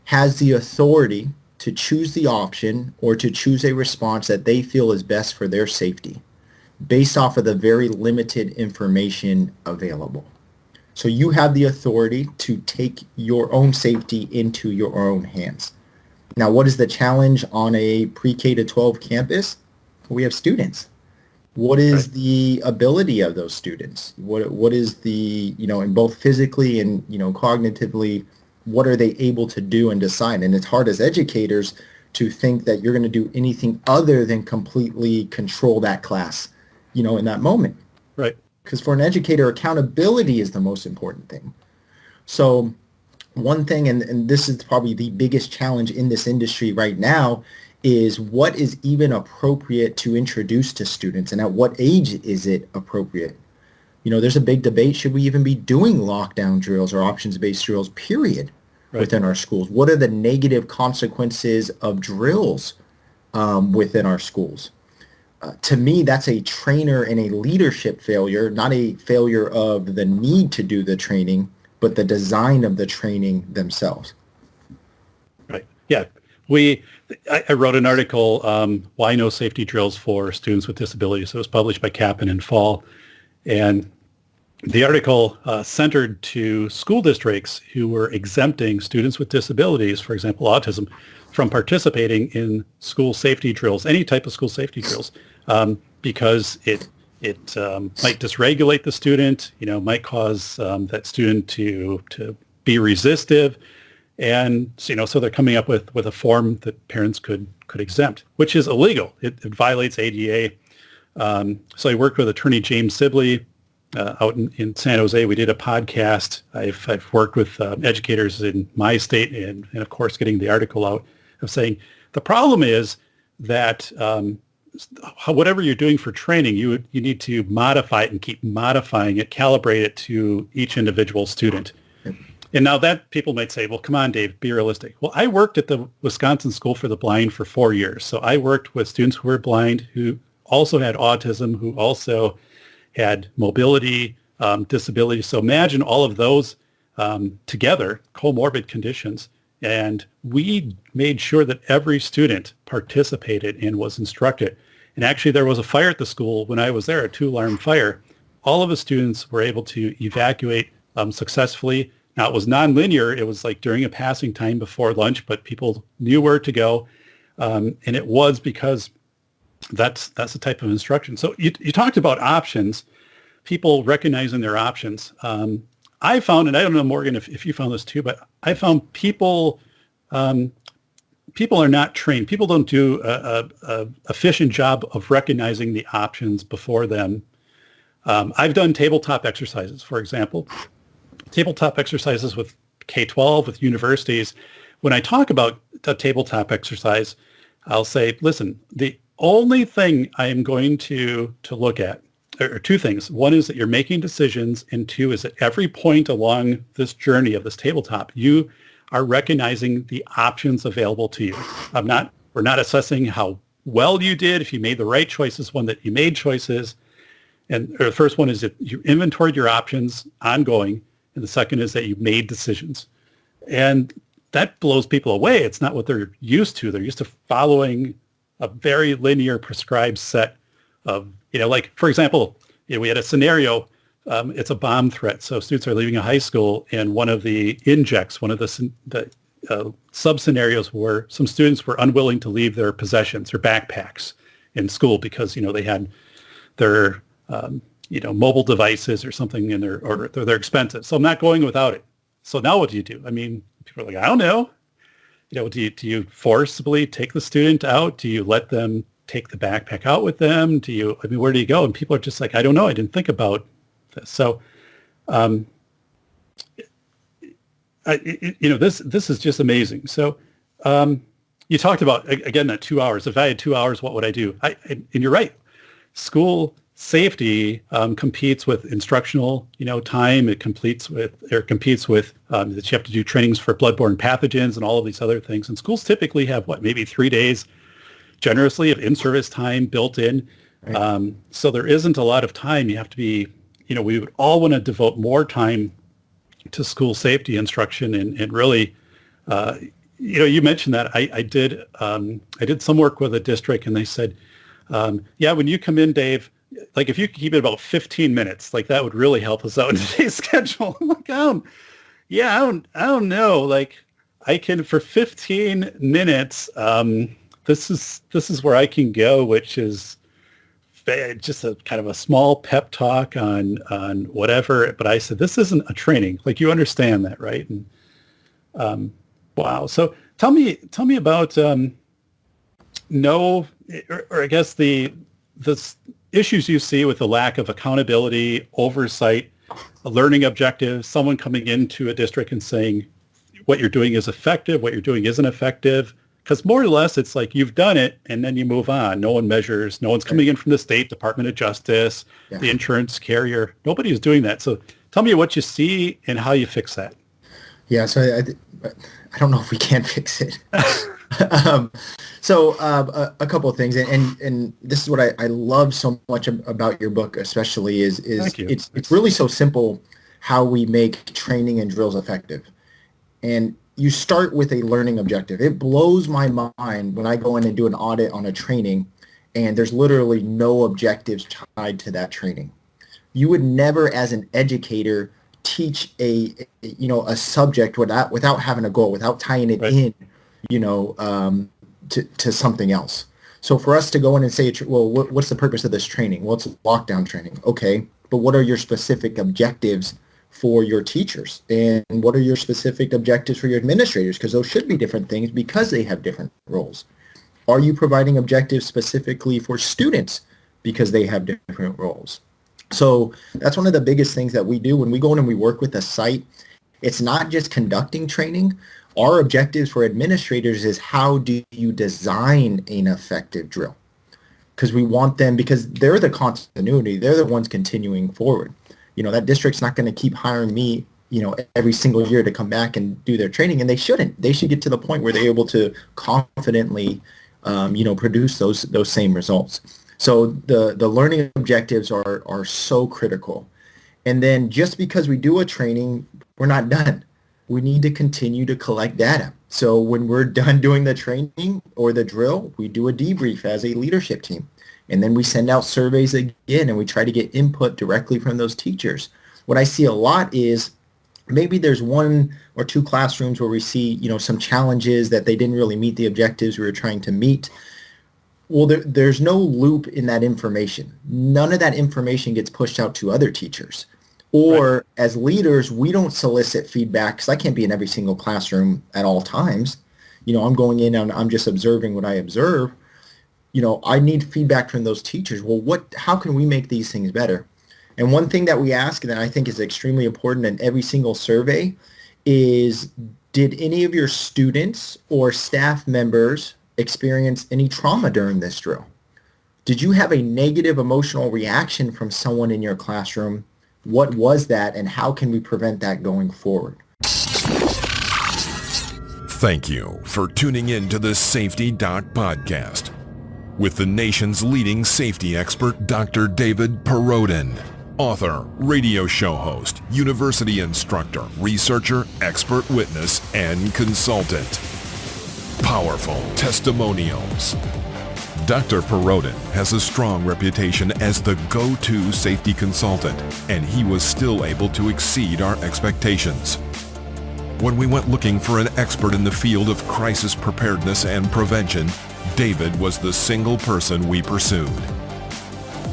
has the authority to choose the option or to choose a response that they feel is best for their safety, based off of the very limited information available. So you have the authority to take your own safety into your own hands. Now, what is the challenge on a pre-K to 12 campus? We have students. What is the ability of those students? What is the, in both physically and, cognitively, what are they able to do and decide? And it's hard as educators to think that you're going to do anything other than completely control that class, in that moment. Right. Because for an educator, accountability is the most important thing. So one thing, and this is probably the biggest challenge in this industry right now, is what is even appropriate to introduce to students, and at what age is it appropriate? There's a big debate. Should we even be doing lockdown drills or options-based drills, period, within our schools? What are the negative consequences of drills within our schools? To me, that's a trainer and a leadership failure, not a failure of the need to do the training, but the design of the training themselves. Right. Yeah. I wrote an article, Why No Safety Drills for Students with Disabilities. It was published by Kaplan in fall. And the article centered to school districts who were exempting students with disabilities, for example, autism, from participating in school safety drills, any type of school safety drills, because it might dysregulate the student, might cause that student to be resistive. And, so they're coming up with a form that parents could exempt, which is illegal. It violates ADA. So I worked with attorney James Sibley out in San Jose. We did a podcast. I've worked with educators in my state and of course, getting the article out of saying the problem is that whatever you're doing for training, you need to modify it and keep modifying it, calibrate it to each individual student. And now that people might say, well, come on, Dave, be realistic. Well, I worked at the Wisconsin School for the Blind for 4 years. So I worked with students who were blind, who also had autism, who also had mobility disability. So imagine all of those together, comorbid conditions. And we made sure that every student participated and was instructed. And actually, there was a fire at the school when I was there, a 2-alarm fire. All of the students were able to evacuate successfully. Now, it was nonlinear. It was like during a passing time before lunch, but people knew where to go. And it was because that's the type of instruction. So you talked about options, people recognizing their options. I found, and I don't know, Morgan, if you found this too, but I found people are not trained. People don't do a efficient job of recognizing the options before them. I've done tabletop exercises, for example. Tabletop exercises with K-12, with universities. When I talk about a tabletop exercise, I'll say, listen, the only thing I am going to look at are two things. One is that you're making decisions, and two is at every point along this journey of this tabletop, you are recognizing the options available to you. We're not assessing how well you did, if you made the right choices, one that you made choices. And the first one is that you inventoried your options ongoing. And the second is that you made decisions. And that blows people away. It's not what they're used to. They're used to following a very linear prescribed set of, like, for example, we had a scenario, it's a bomb threat. So students are leaving a high school, and one of the injects, one of the sub-scenarios were some students were unwilling to leave their possessions, their backpacks in school because, they had their mobile devices or something in their, or they're expensive. So I'm not going without it. So now what do you do? I mean, people are like, I don't know. Do you forcibly take the student out? Do you let them take the backpack out with them? Where do you go? And people are just like, I don't know. I didn't think about this. So, this is just amazing. So, you talked about, again, that 2 hours. If I had 2 hours, what would I do? And you're right. School safety competes with instructional, time. It competes with that you have to do trainings for bloodborne pathogens and all of these other things. And schools typically have maybe 3 days, generously, of in-service time built in. Right. So there isn't a lot of time. You have to be, we would all want to devote more time to school safety instruction and really, you mentioned that I did some work with a district, and they said, when you come in, Dave, like if you could keep it about 15 minutes, like that would really help us out in today's schedule. I'm like, I don't know. Like I can, for 15 minutes, this is where I can go, which is just a kind of a small pep talk on whatever. But I said, this isn't a training. Like you understand that, right? And wow. So tell me about I guess issues you see with the lack of accountability, oversight, learning objectives, someone coming into a district and saying what you're doing is effective, what you're doing isn't effective? Because more or less, it's like you've done it and then you move on. No one measures. No one's coming in from the state Department of Justice, the insurance carrier. Nobody is doing that. So tell me what you see and how you fix that. Yeah, so I don't know if we can fix it. A couple of things, and this is what I love so much about your book, especially is it's really so simple how we make training and drills effective. And you start with a learning objective. It blows my mind when I go in and do an audit on a training and there's literally no objectives tied to that training. You would never, as an educator, teach a subject without having a goal, without tying it in, to something else. So for us to go in and say, well, what's the purpose of this training? Well, it's lockdown training. Okay, but what are your specific objectives for your teachers? And what are your specific objectives for your administrators? Because those should be different things because they have different roles. Are you providing objectives specifically for students because they have different roles? So that's one of the biggest things that we do when we go in and we work with a site. It's not just conducting training. Our objectives for administrators is how do you design an effective drill? Because we want them, because they're the continuity. They're the ones continuing forward. That district's not going to keep hiring me, every single year to come back and do their training, and they shouldn't. They should get to the point where they're able to confidently, produce those same results. So the learning objectives are so critical. And then just because we do a training, we're not done. We need to continue to collect data. So when we're done doing the training or the drill, we do a debrief as a leadership team. And then we send out surveys again, and we try to get input directly from those teachers. What I see a lot is maybe there's one or two classrooms where we see, some challenges that they didn't really meet the objectives we were trying to meet. Well, there's no loop in that information. None of that information gets pushed out to other teachers. Or as leaders, we don't solicit feedback because I can't be in every single classroom at all times. I'm going in and I'm just observing what I observe. I need feedback from those teachers. Well, how can we make these things better? And one thing that we ask that I think is extremely important in every single survey is, did any of your students or staff members experience any trauma during this drill? Did you have a negative emotional reaction from someone in your classroom? What was that, and how can we prevent that going forward? Thank you for tuning in to the Safety Doc Podcast with the nation's leading safety expert, Dr. David Perrodin, author, radio show host, university instructor, researcher, expert witness, and consultant. Powerful testimonials. Dr. Perrodin has a strong reputation as the go-to safety consultant, and he was still able to exceed our expectations. When we went looking for an expert in the field of crisis preparedness and prevention, David was the single person we pursued.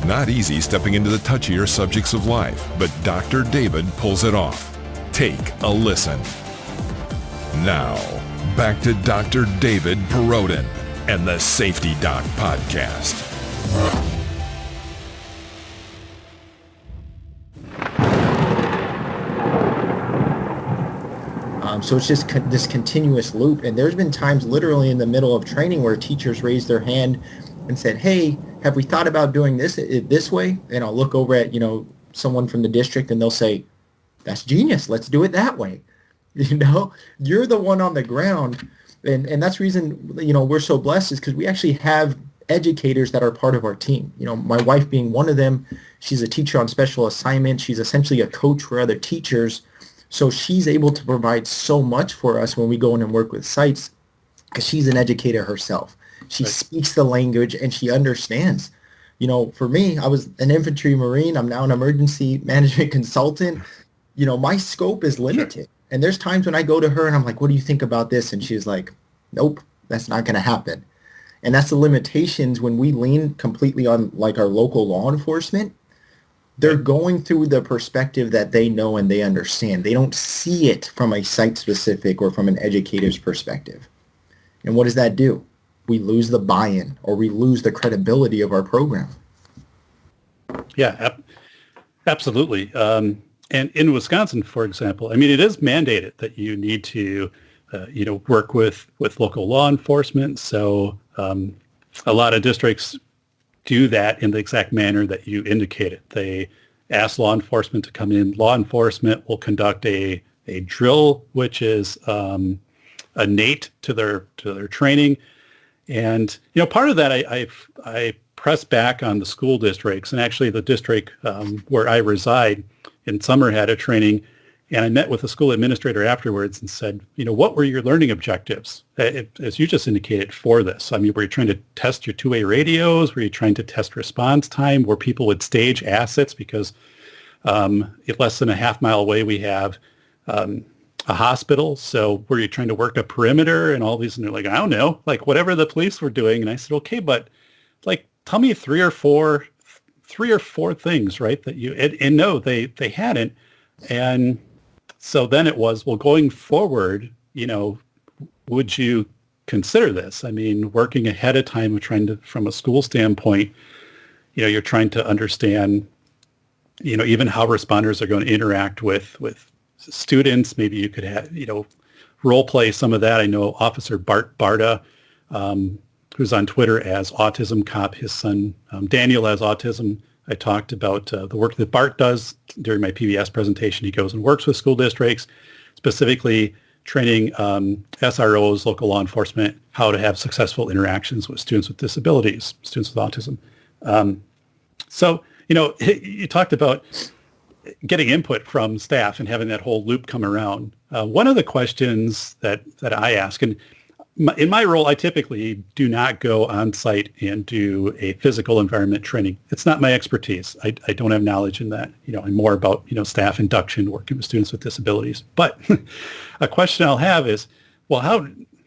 Not easy stepping into the touchier subjects of life, but Dr. David pulls it off. Take a listen. Now, back to Dr. David Perrodin and the Safety Doc Podcast. So it's just this continuous loop. And there's been times literally in the middle of training where teachers raised their hand and said, hey, have we thought about doing this way? And I'll look over at, someone from the district and they'll say, that's genius. Let's do it that way. You're the one on the ground. And that's the reason, we're so blessed is because we actually have educators that are part of our team. My wife being one of them, she's a teacher on special assignment. She's essentially a coach for other teachers. So she's able to provide so much for us when we go in and work with sites because she's an educator herself. She speaks the language and she understands. For me, I was an infantry Marine. I'm now an emergency management consultant. My scope is limited. And there's times when I go to her and I'm like, what do you think about this? And she's like, nope, that's not going to happen. And that's the limitations when we lean completely on like our local law enforcement. They're going through the perspective that they know and they understand. They don't see it from a site-specific or from an educator's perspective. And what does that do? We lose the buy-in or we lose the credibility of our program. Yeah, absolutely. And in Wisconsin, for example, I mean, it is mandated that you need to, work with local law enforcement. So a lot of districts do that in the exact manner that you indicated. They ask law enforcement to come in. Law enforcement will conduct a drill, which is innate to their training. And, part of that I press back on the school districts, and actually the district where I reside in summer had a training, and I met with the school administrator afterwards and said, what were your learning objectives, as you just indicated, for this? I mean, were you trying to test your two-way radios? Were you trying to test response time where people would stage assets? Because less than a half mile away, we have a hospital. So were you trying to work a perimeter and all these? And they're like, I don't know, like whatever the police were doing. And I said, okay, but like, tell me three or four things, right? That you, and no, they hadn't. And so then it was, well, going forward, would you consider this? I mean, working ahead of time, from a school standpoint, you're trying to understand, even how responders are going to interact with students. Maybe you could have, role play some of that. I know Officer Bart Barta, who's on Twitter as Autism Cop. His son, Daniel, has autism. I talked about the work that Bart does during my PBS presentation. He goes and works with school districts, specifically training SROs, local law enforcement, how to have successful interactions with students with disabilities, students with autism. So, you talked about getting input from staff and having that whole loop come around. One of the questions that I ask, and in my role, I typically do not go on site and do a physical environment training. It's not my expertise. I don't have knowledge in that. I'm more about, staff induction, working with students with disabilities. But a question I'll have is, well,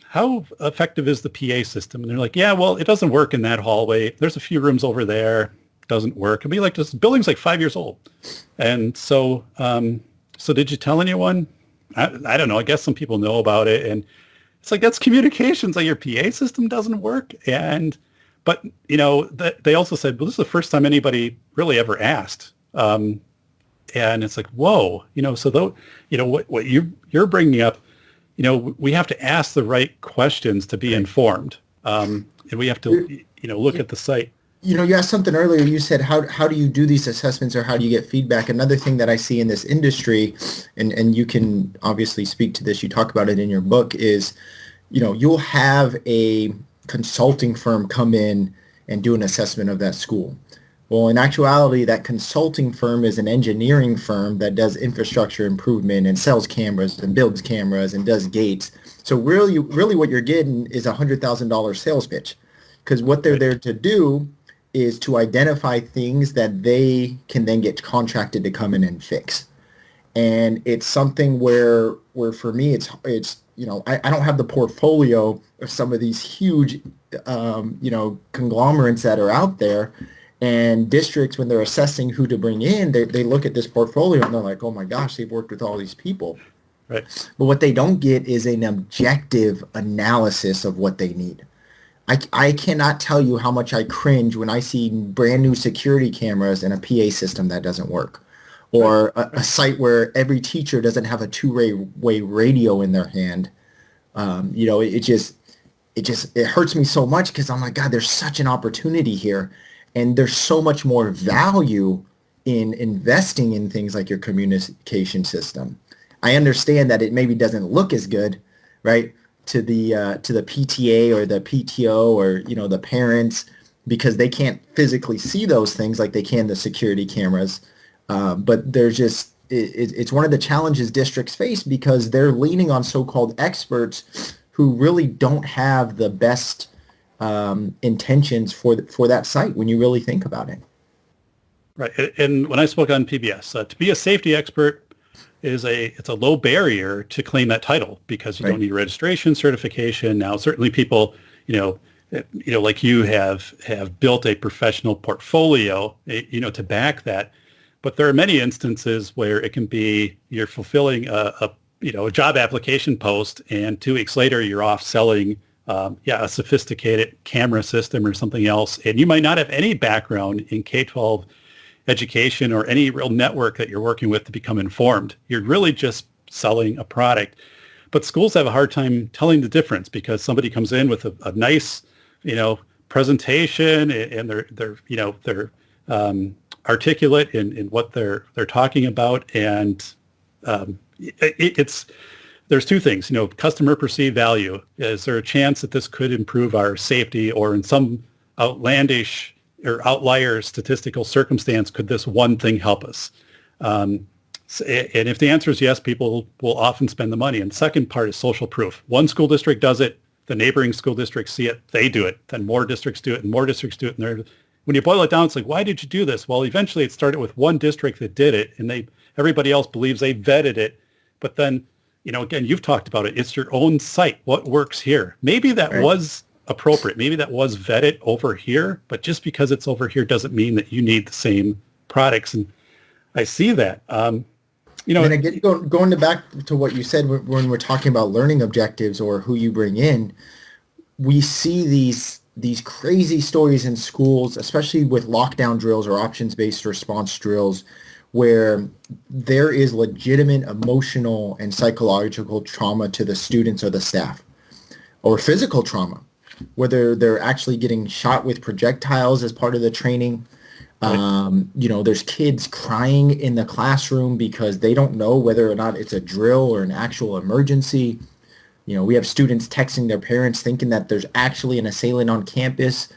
how effective is the PA system? And they're like, yeah, well, it doesn't work in that hallway. There's a few rooms over there. Doesn't work. I'd be like, this building's like 5 years old. And so, so did you tell anyone? I don't know. I guess some people know about it. And it's like, that's communications. Like, your PA system doesn't work. But they also said, well, this is the first time anybody really ever asked. And it's like, whoa, so though, what you're bringing up, we have to ask the right questions to be informed. And we have to, look at the site. You asked something earlier. You said, how do you do these assessments, or how do you get feedback? Another thing that I see in this industry, and you can obviously speak to this, you talk about it in your book, is, you'll have a consulting firm come in and do an assessment of that school. Well, in actuality, that consulting firm is an engineering firm that does infrastructure improvement and sells cameras and builds cameras and does gates. So really what you're getting is a $100,000 sales pitch, because what they're there to do is to identify things that they can then get contracted to come in and fix. And it's something where for me, it's I don't have the portfolio of some of these huge, conglomerates that are out there. And districts, when they're assessing who to bring in, they look at this portfolio and they're like, oh my gosh, they've worked with all these people. Right. But what they don't get is an objective analysis of what they need. I cannot tell you how much I cringe when I see brand new security cameras and a PA system that doesn't work, or a site where every teacher doesn't have a two-way radio in their hand. It hurts me so much, because I'm like, God, there's such an opportunity here, and there's so much more value in investing in things like your communication system. I understand that it maybe doesn't look as good, right, to the PTA or the PTO or the parents, because they can't physically see those things like they can the security cameras. But there's just it's one of the challenges districts face, because they're leaning on so-called experts who really don't have the best intentions for that site when you really think about it. Right. And when I spoke on PBS, to be a safety expert it's a low barrier to claim that title, because you don't need registration, certification. Now, certainly people, like you have built a professional portfolio, to back that. But there are many instances where it can be you're fulfilling a job application post, and 2 weeks later you're off selling a sophisticated camera system or something else, and you might not have any background in K-12 education or any real network that you're working with to become informed. You're really just selling a product. But schools have a hard time telling the difference because somebody comes in with a nice, presentation, and they're articulate in what they're talking about, and there's two things. Customer perceived value. Is there a chance that this could improve our safety, or in some outlandish or outlier statistical circumstance, could this one thing help us? And if the answer is yes, people will often spend the money. And the second part is social proof. One school district does it, the neighboring school districts see it, they do it, then more districts do it, and more districts do it. And when you boil it down, it's like, why did you do this? Well, eventually it started with one district that did it, and everybody else believes they vetted it. But then, again, you've talked about it. It's your own site. What works here? Maybe that was appropriate. Maybe that was vetted over here, but just because it's over here doesn't mean that you need the same products. And I see that. And again, going back to what you said when we're talking about learning objectives or who you bring in, we see these crazy stories in schools, especially with lockdown drills or options-based response drills, where there is legitimate emotional and psychological trauma to the students or the staff, or physical trauma, whether they're actually getting shot with projectiles as part of the training. There's kids crying in the classroom because they don't know whether or not it's a drill or an actual emergency. We have students texting their parents thinking that there's actually an assailant on campus.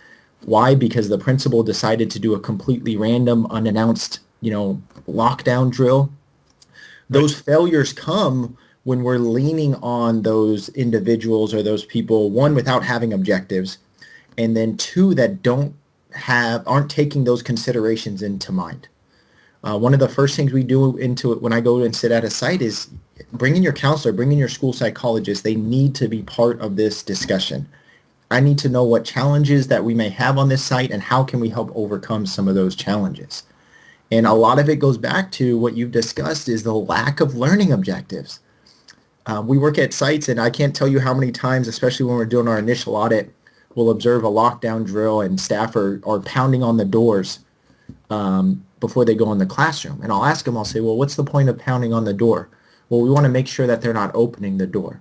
Why? Because the principal decided to do a completely random, unannounced, lockdown drill. Those failures come when we're leaning on those individuals or those people, one, without having objectives, and then two, that aren't taking those considerations into mind. One of the first things we do into it when I go and sit at a site is bring in your counselor, bring in your school psychologist. They need to be part of this discussion. I need to know what challenges that we may have on this site and how can we help overcome some of those challenges. And a lot of it goes back to what you've discussed is the lack of learning objectives. We work at sites, and I can't tell you how many times, especially when we're doing our initial audit, we'll observe a lockdown drill and staff are pounding on the doors before they go in the classroom. And I'll ask them, I'll say, well, what's the point of pounding on the door? Well, we want to make sure that they're not opening the door.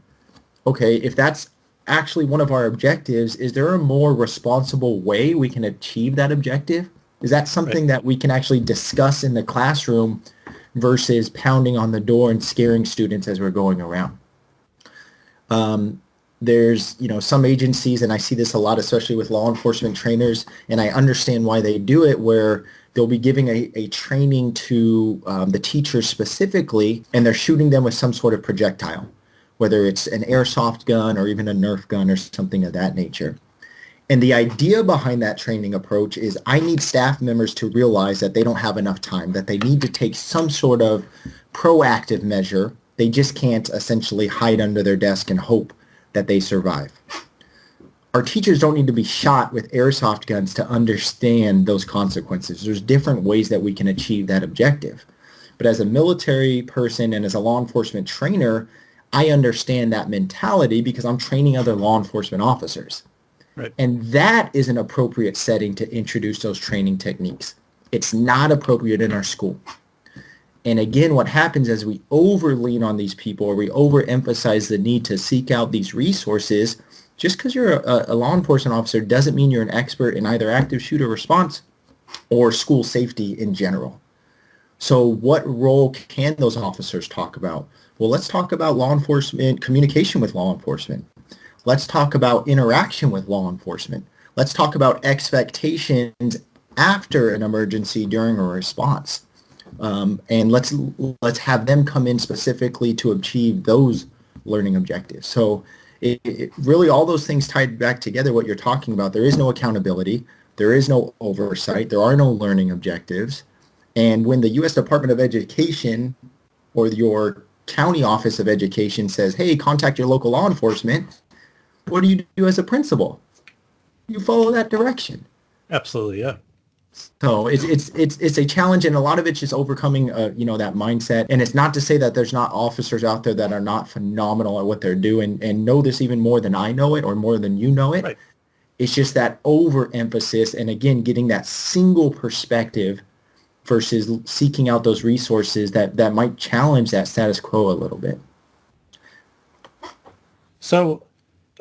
Okay, if that's actually one of our objectives, is there a more responsible way we can achieve that objective? Is that something that we can actually discuss in the classroom versus pounding on the door and scaring students as we're going around? There's, some agencies, and I see this a lot, especially with law enforcement trainers, and I understand why they do it, where they'll be giving a training to the teachers specifically, and they're shooting them with some sort of projectile, whether it's an airsoft gun or even a Nerf gun or something of that nature. And the idea behind that training approach is I need staff members to realize that they don't have enough time, that they need to take some sort of proactive measure. They just can't essentially hide under their desk and hope that they survive. Our teachers don't need to be shot with airsoft guns to understand those consequences. There's different ways that we can achieve that objective. But as a military person and as a law enforcement trainer, I understand that mentality because I'm training other law enforcement officers. Right. And that is an appropriate setting to introduce those training techniques. It's not appropriate in our school. And again, what happens is we overlean on these people, or we overemphasize the need to seek out these resources. Just because you're a law enforcement officer doesn't mean you're an expert in either active shooter response or school safety in general. So what role can those officers talk about? Well, let's talk about law enforcement, communication with law enforcement. Let's talk about interaction with law enforcement. Let's talk about expectations after an emergency during a response. And let's have them come in specifically to achieve those learning objectives. So it really, all those things tied back together, what you're talking about, there is no accountability, there is no oversight, there are no learning objectives. And when the U.S. Department of Education or your county office of education says, hey, contact your local law enforcement, what do you do as a principal? You follow that direction. Absolutely, yeah. So it's a challenge, and a lot of it's just overcoming that mindset. And it's not to say that there's not officers out there that are not phenomenal at what they're doing and know this even more than I know it or more than you know it. Right. It's just that overemphasis, and again, getting that single perspective versus seeking out those resources that might challenge that status quo a little bit. So,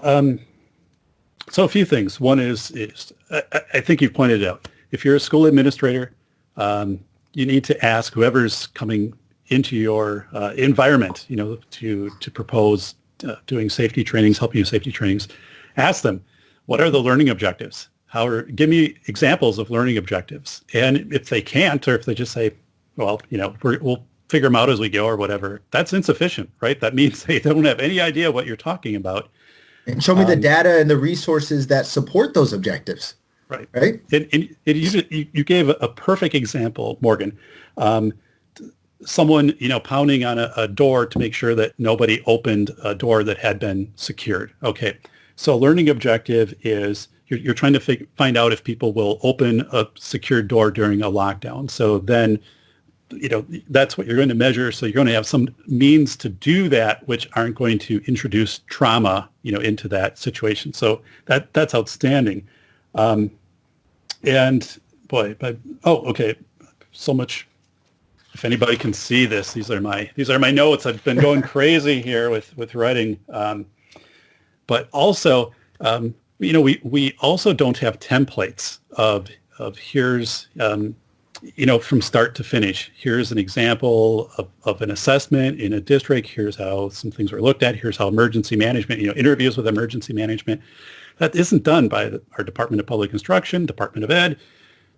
so a few things. One is I think you pointed it out. If you're a school administrator, you need to ask whoever's coming into your environment, to propose doing safety trainings, helping you safety trainings. Ask them, what are the learning objectives? Give me examples of learning objectives. And if they can't, or if they just say, well, we'll figure them out as we go or whatever, that's insufficient, right? That means they don't have any idea what you're talking about. And show me the data and the resources that support those objectives. Right. Right. And you gave a perfect example, Morgan. Someone, pounding on a door to make sure that nobody opened a door that had been secured. Okay. So learning objective is you're trying to find out if people will open a secured door during a lockdown. So then, that's what you're going to measure. So you're going to have some means to do that, which aren't going to introduce trauma, into that situation. So that's outstanding. And boy, okay. So much. If anybody can see this, these are my notes. I've been going crazy here with writing. But also, we also don't have templates of here's, from start to finish. Here's an example of an assessment in a district. Here's how some things were looked at. Here's how emergency management, interviews with emergency management. That isn't done by our Department of Public Instruction, Department of Ed,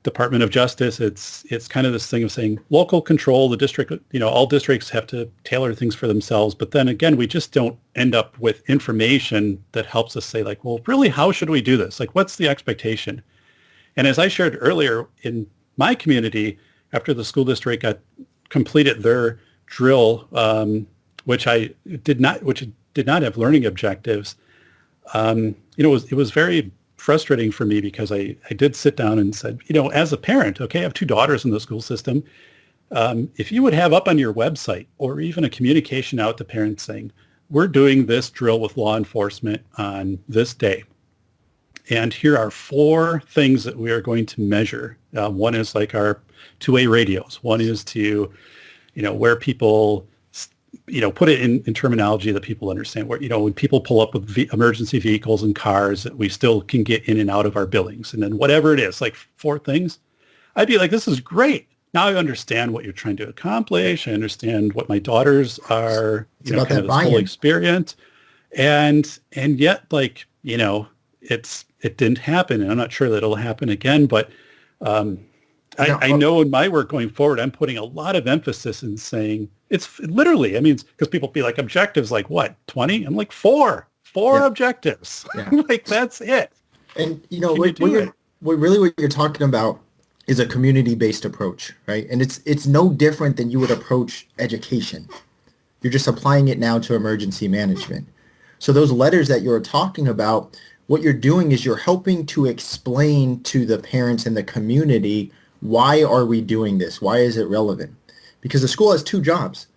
Department of Justice. It's kind of this thing of saying local control, the district, all districts have to tailor things for themselves. But then again, we just don't end up with information that helps us say like, well, really, how should we do this? Like, what's the expectation? And as I shared earlier, in my community, after the school district completed their drill, which did not have learning objectives, it was very frustrating for me because I did sit down and said, as a parent, okay, I have two daughters in the school system. If you would have up on your website or even a communication out to parents saying, we're doing this drill with law enforcement on this day. And here are 4 things that we are going to measure. One is like our two-way radios. One is to, where people, put it in terminology that people understand. Where, when people pull up with emergency vehicles and cars, that we still can get in and out of our buildings. And then whatever it is, like 4 things, I'd be like, this is great. Now I understand what you're trying to accomplish. I understand what my daughters are, it's about kind of this whole experience. And yet, like, it didn't happen, and I'm not sure that it'll happen again. But I know in my work going forward, I'm putting a lot of emphasis in saying it's literally, because people be like, objectives like what, 20? I'm like, 4 objectives. Yeah. Like, that's it. And, what you're talking about is a community-based approach, right? And it's no different than you would approach education. You're just applying it now to emergency management. So those letters that you're talking about, what you're doing is you're helping to explain to the parents and the community, why are we doing this? Why is it relevant? Because the school has 2 jobs,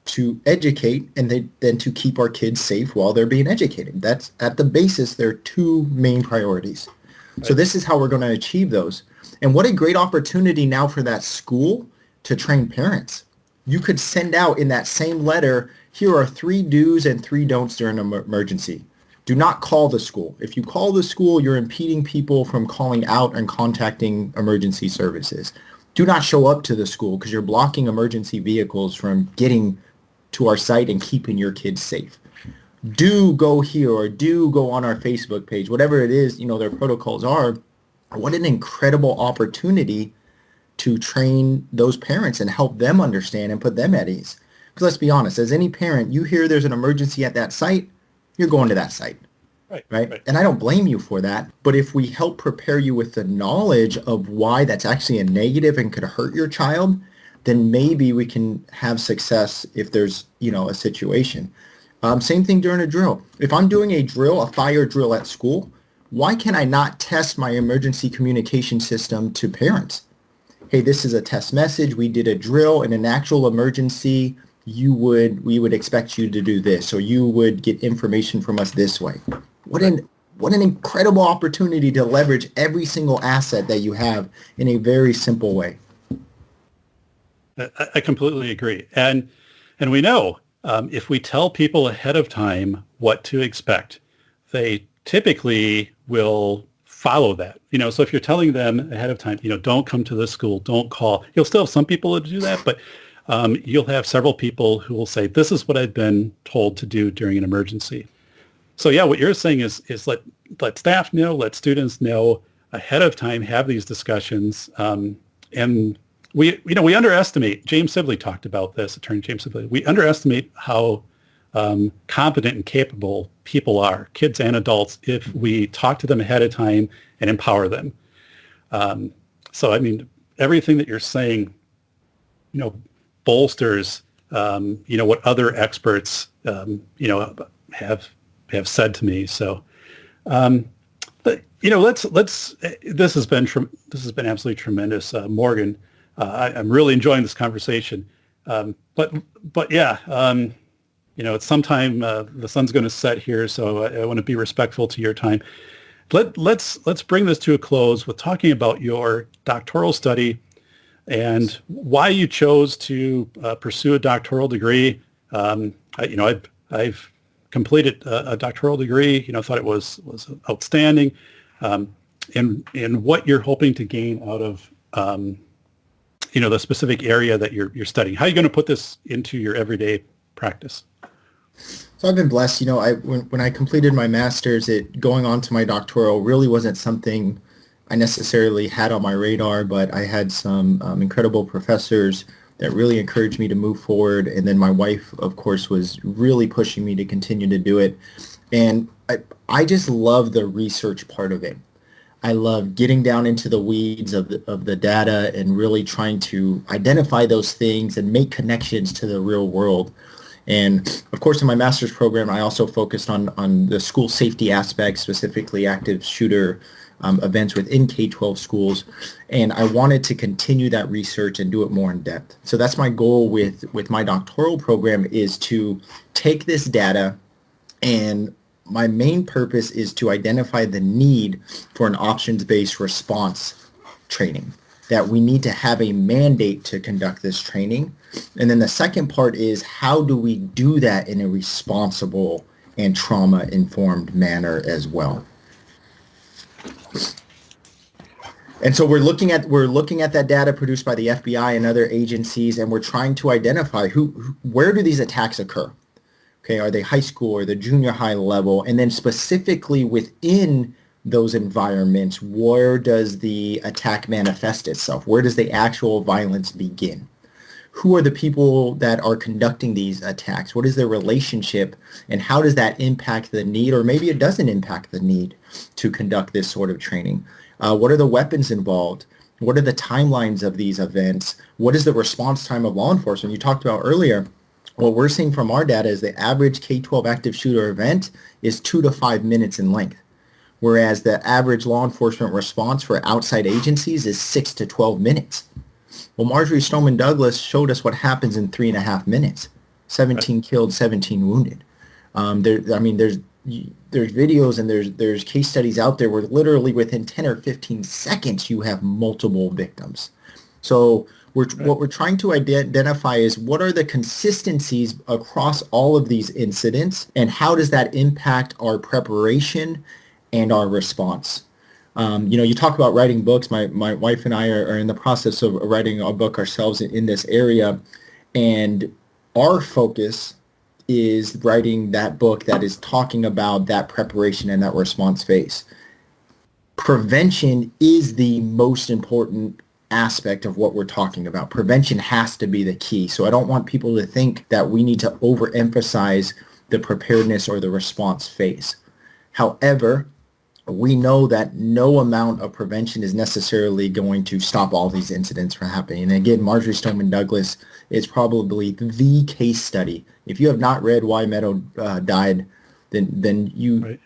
to educate and then to keep our kids safe while they're being educated. That's at the basis, there are 2 main priorities. Right. So this is how we're going to achieve those. And what a great opportunity now for that school to train parents. You could send out in that same letter, here are 3 do's and 3 don'ts during an emergency. Do not call the school. If you call the school, you're impeding people from calling out and contacting emergency services. Do not show up to the school because you're blocking emergency vehicles from getting to our site and keeping your kids safe. Do go here, or do go on our Facebook page, whatever it is, their protocols are. What an incredible opportunity to train those parents and help them understand and put them at ease. Because let's be honest, as any parent, you hear there's an emergency at that site, you're going to that site, right? And I don't blame you for that. But if we help prepare you with the knowledge of why that's actually a negative and could hurt your child, then maybe we can have success if there's, a situation. Same thing during a drill. If I'm doing a fire drill at school, why can I not test my emergency communication system to parents? Hey, this is a test message. We did a drill in an actual emergency. We would expect you to do this, or you would get information from us this way. What an incredible opportunity to leverage every single asset that you have in a very simple way. I completely agree. And we know if we tell people ahead of time what to expect, they typically will follow that. So if you're telling them ahead of time, don't come to this school, don't call, you'll still have some people who do that, but you'll have several people who will say, this is what I've been told to do during an emergency. So yeah, what you're saying is let staff know, let students know ahead of time, have these discussions. And we underestimate, James Sibley talked about this, Attorney James Sibley, we underestimate how competent and capable people are, kids and adults, if we talk to them ahead of time and empower them. So, I mean, everything that you're saying, bolsters, what other experts, have said to me. So, but this has been absolutely tremendous, Morgan. I'm really enjoying this conversation. But yeah, it's sometime the sun's going to set here, so I want to be respectful to your time. Let's bring this to a close with talking about your doctoral study and why you chose to pursue a doctoral degree. I've completed a doctoral degree. Thought it was outstanding, and what you're hoping to gain out of the specific area that you're studying. How are you going to put this into your everyday practice? So I've been blessed. When I completed my master's, going on to my doctoral really wasn't something I necessarily had on my radar, but I had some incredible professors that really encouraged me to move forward. And then my wife, of course, was really pushing me to continue to do it. And I just love the research part of it. I love getting down into the weeds of the data and really trying to identify those things and make connections to the real world. And of course, in my master's program, I also focused on the school safety aspects, specifically active shooter events within K-12 schools. And I wanted to continue that research and do it more in depth. So that's my goal with my doctoral program, is to take this data, and my main purpose is to identify the need for an options-based response training, that we need to have a mandate to conduct this training. And then the second part is, how do we do that in a responsible and trauma-informed manner as well? And so we're looking at that data produced by the FBI and other agencies, and we're trying to identify where do these attacks occur? Okay, are they high school or the junior high level? And then specifically within those environments, where does the attack manifest itself? Where does the actual violence begin? Who are the people that are conducting these attacks? What is their relationship, and how does that impact the need, or maybe it doesn't impact the need to conduct this sort of training? What are the weapons involved? What are the timelines of these events? What is the response time of law enforcement? You talked about earlier, what we're seeing from our data is the average K-12 active shooter event is 2 to 5 minutes in length, whereas the average law enforcement response for outside agencies is 6 to 12 minutes. Well, Marjory Stoneman Douglas showed us what happens in 3.5 minutes. 17 killed, 17 wounded. There's videos and there's case studies out there where literally within 10 or 15 seconds you have multiple victims. So what we're trying to identify is, what are the consistencies across all of these incidents, and how does that impact our preparation and our response? You talk about writing books. My wife and I are in the process of writing a book ourselves in this area, and our focus is writing that book that is talking about that preparation and that response phase. Prevention is the most important aspect of what we're talking about. Prevention has to be the key. So I don't want people to think that we need to overemphasize the preparedness or the response phase. However, we know that no amount of prevention is necessarily going to stop all these incidents from happening. And again, Marjory Stoneman Douglas is probably the case study. If you have not read Why Meadow Died, then you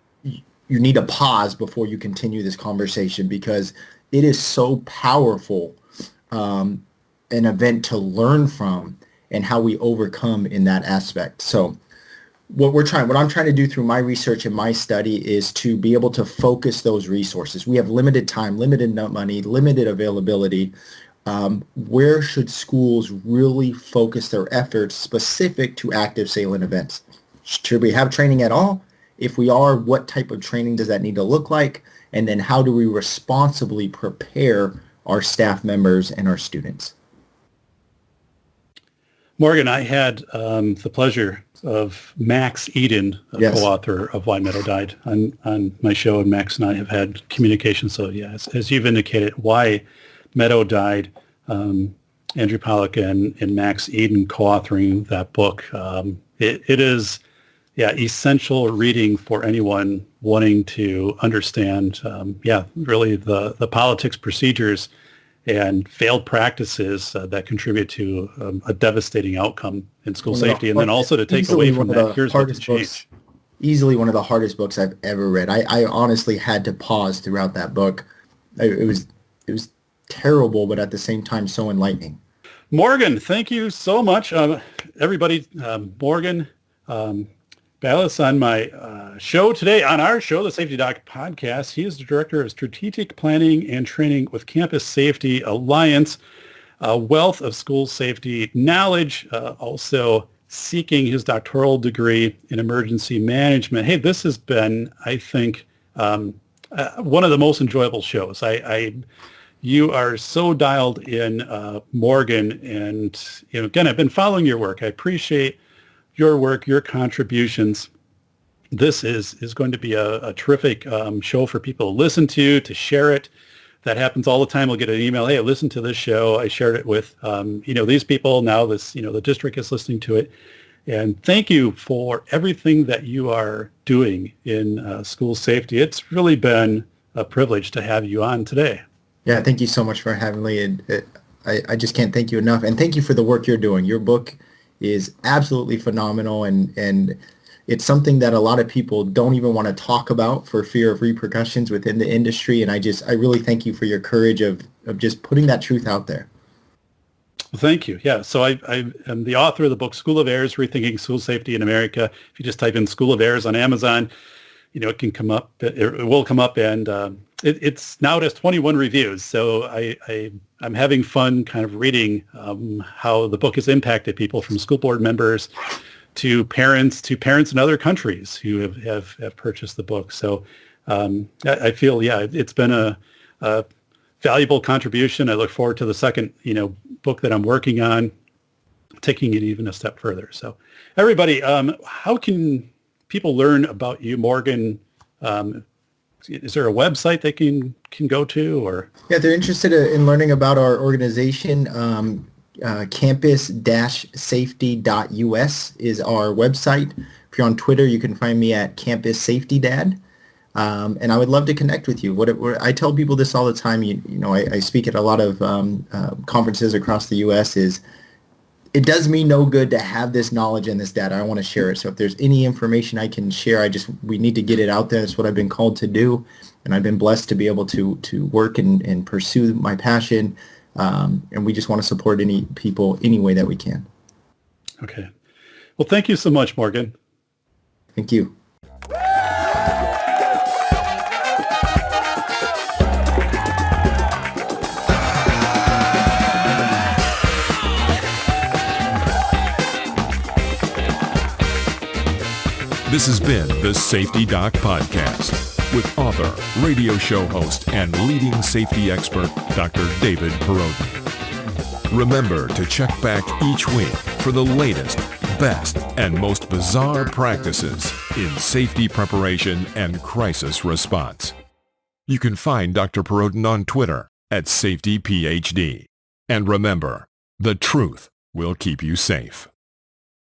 need to pause before you continue this conversation, because it is so powerful, an event to learn from and how we overcome in that aspect. So what I'm trying to do through my research and my study is to be able to focus those resources. We have limited time, limited money, limited availability. where should schools really focus their efforts specific to active assailant events? Should we have training at all? If we are, what type of training does that need to look like? And then how do we responsibly prepare our staff members and our students? Morgan, I had the pleasure of Max Eden, a Yes. co-author of Why Meadow Died, on my show, and Max and I have had communication. So yeah, as you've indicated, Why Meadow Died, Andrew Pollack and Max Eden co-authoring that book. It is essential reading for anyone wanting to understand, really the politics, procedures, and failed practices that contribute to a devastating outcome in school safety. And then also to take away from that, here's what to change. Easily one of the hardest books I've ever read. I honestly had to pause throughout that book. It was terrible, but at the same time, so enlightening. Morgan, thank you so much. Everybody, Morgan Ballis on my show today, on our show, the Safety Doc Podcast. He is the Director of Strategic Planning and Training with Campus Safety Alliance, a wealth of school safety knowledge, also seeking his doctoral degree in emergency management. Hey, this has been, I think, one of the most enjoyable shows. You are so dialed in, Morgan, and again, I've been following your work. I appreciate your work, your contributions. This is going to be a terrific show for people to listen to share it. That happens all the time. We'll get an email, hey, listen to this show. I shared it with, these people. Now this, the district is listening to it. And thank you for everything that you are doing in school safety. It's really been a privilege to have you on today. Yeah, thank you so much for having me. I just can't thank you enough. And thank you for the work you're doing. Your book is absolutely phenomenal, and it's something that a lot of people don't even want to talk about for fear of repercussions within the industry. And I really thank you for your courage of just putting that truth out there. Well, thank you. Yeah, so I am the author of the book School of Errors, Rethinking School Safety in America. If you just type in School of Errors on Amazon, it can come up. It will come up, and it's now it has 21 reviews. So I'm having fun kind of reading how the book has impacted people, from school board members to parents in other countries who have purchased the book. So I feel, it's been a valuable contribution. I look forward to the second, book that I'm working on, taking it even a step further. So everybody, how can people learn about you, Morgan? Is there a website they can go to, or? Yeah, if they're interested in learning about our organization, campus-safety.us is our website. If you're on Twitter, you can find me at Campus Safety Dad. And I would love to connect with you. I tell people this all the time. I speak at a lot of conferences across the U.S. It does me no good to have this knowledge and this data. I want to share it. So if there's any information I can share, we need to get it out there. That's what I've been called to do. And I've been blessed to be able to work and pursue my passion. And we just want to support any people any way that we can. Okay. Well, thank you so much, Morgan. Thank you. This has been the Safety Doc Podcast with author, radio show host, and leading safety expert, Dr. David Perodin. Remember to check back each week for the latest, best, and most bizarre practices in safety preparation and crisis response. You can find Dr. Perodin on Twitter at SafetyPhD. And remember, the truth will keep you safe.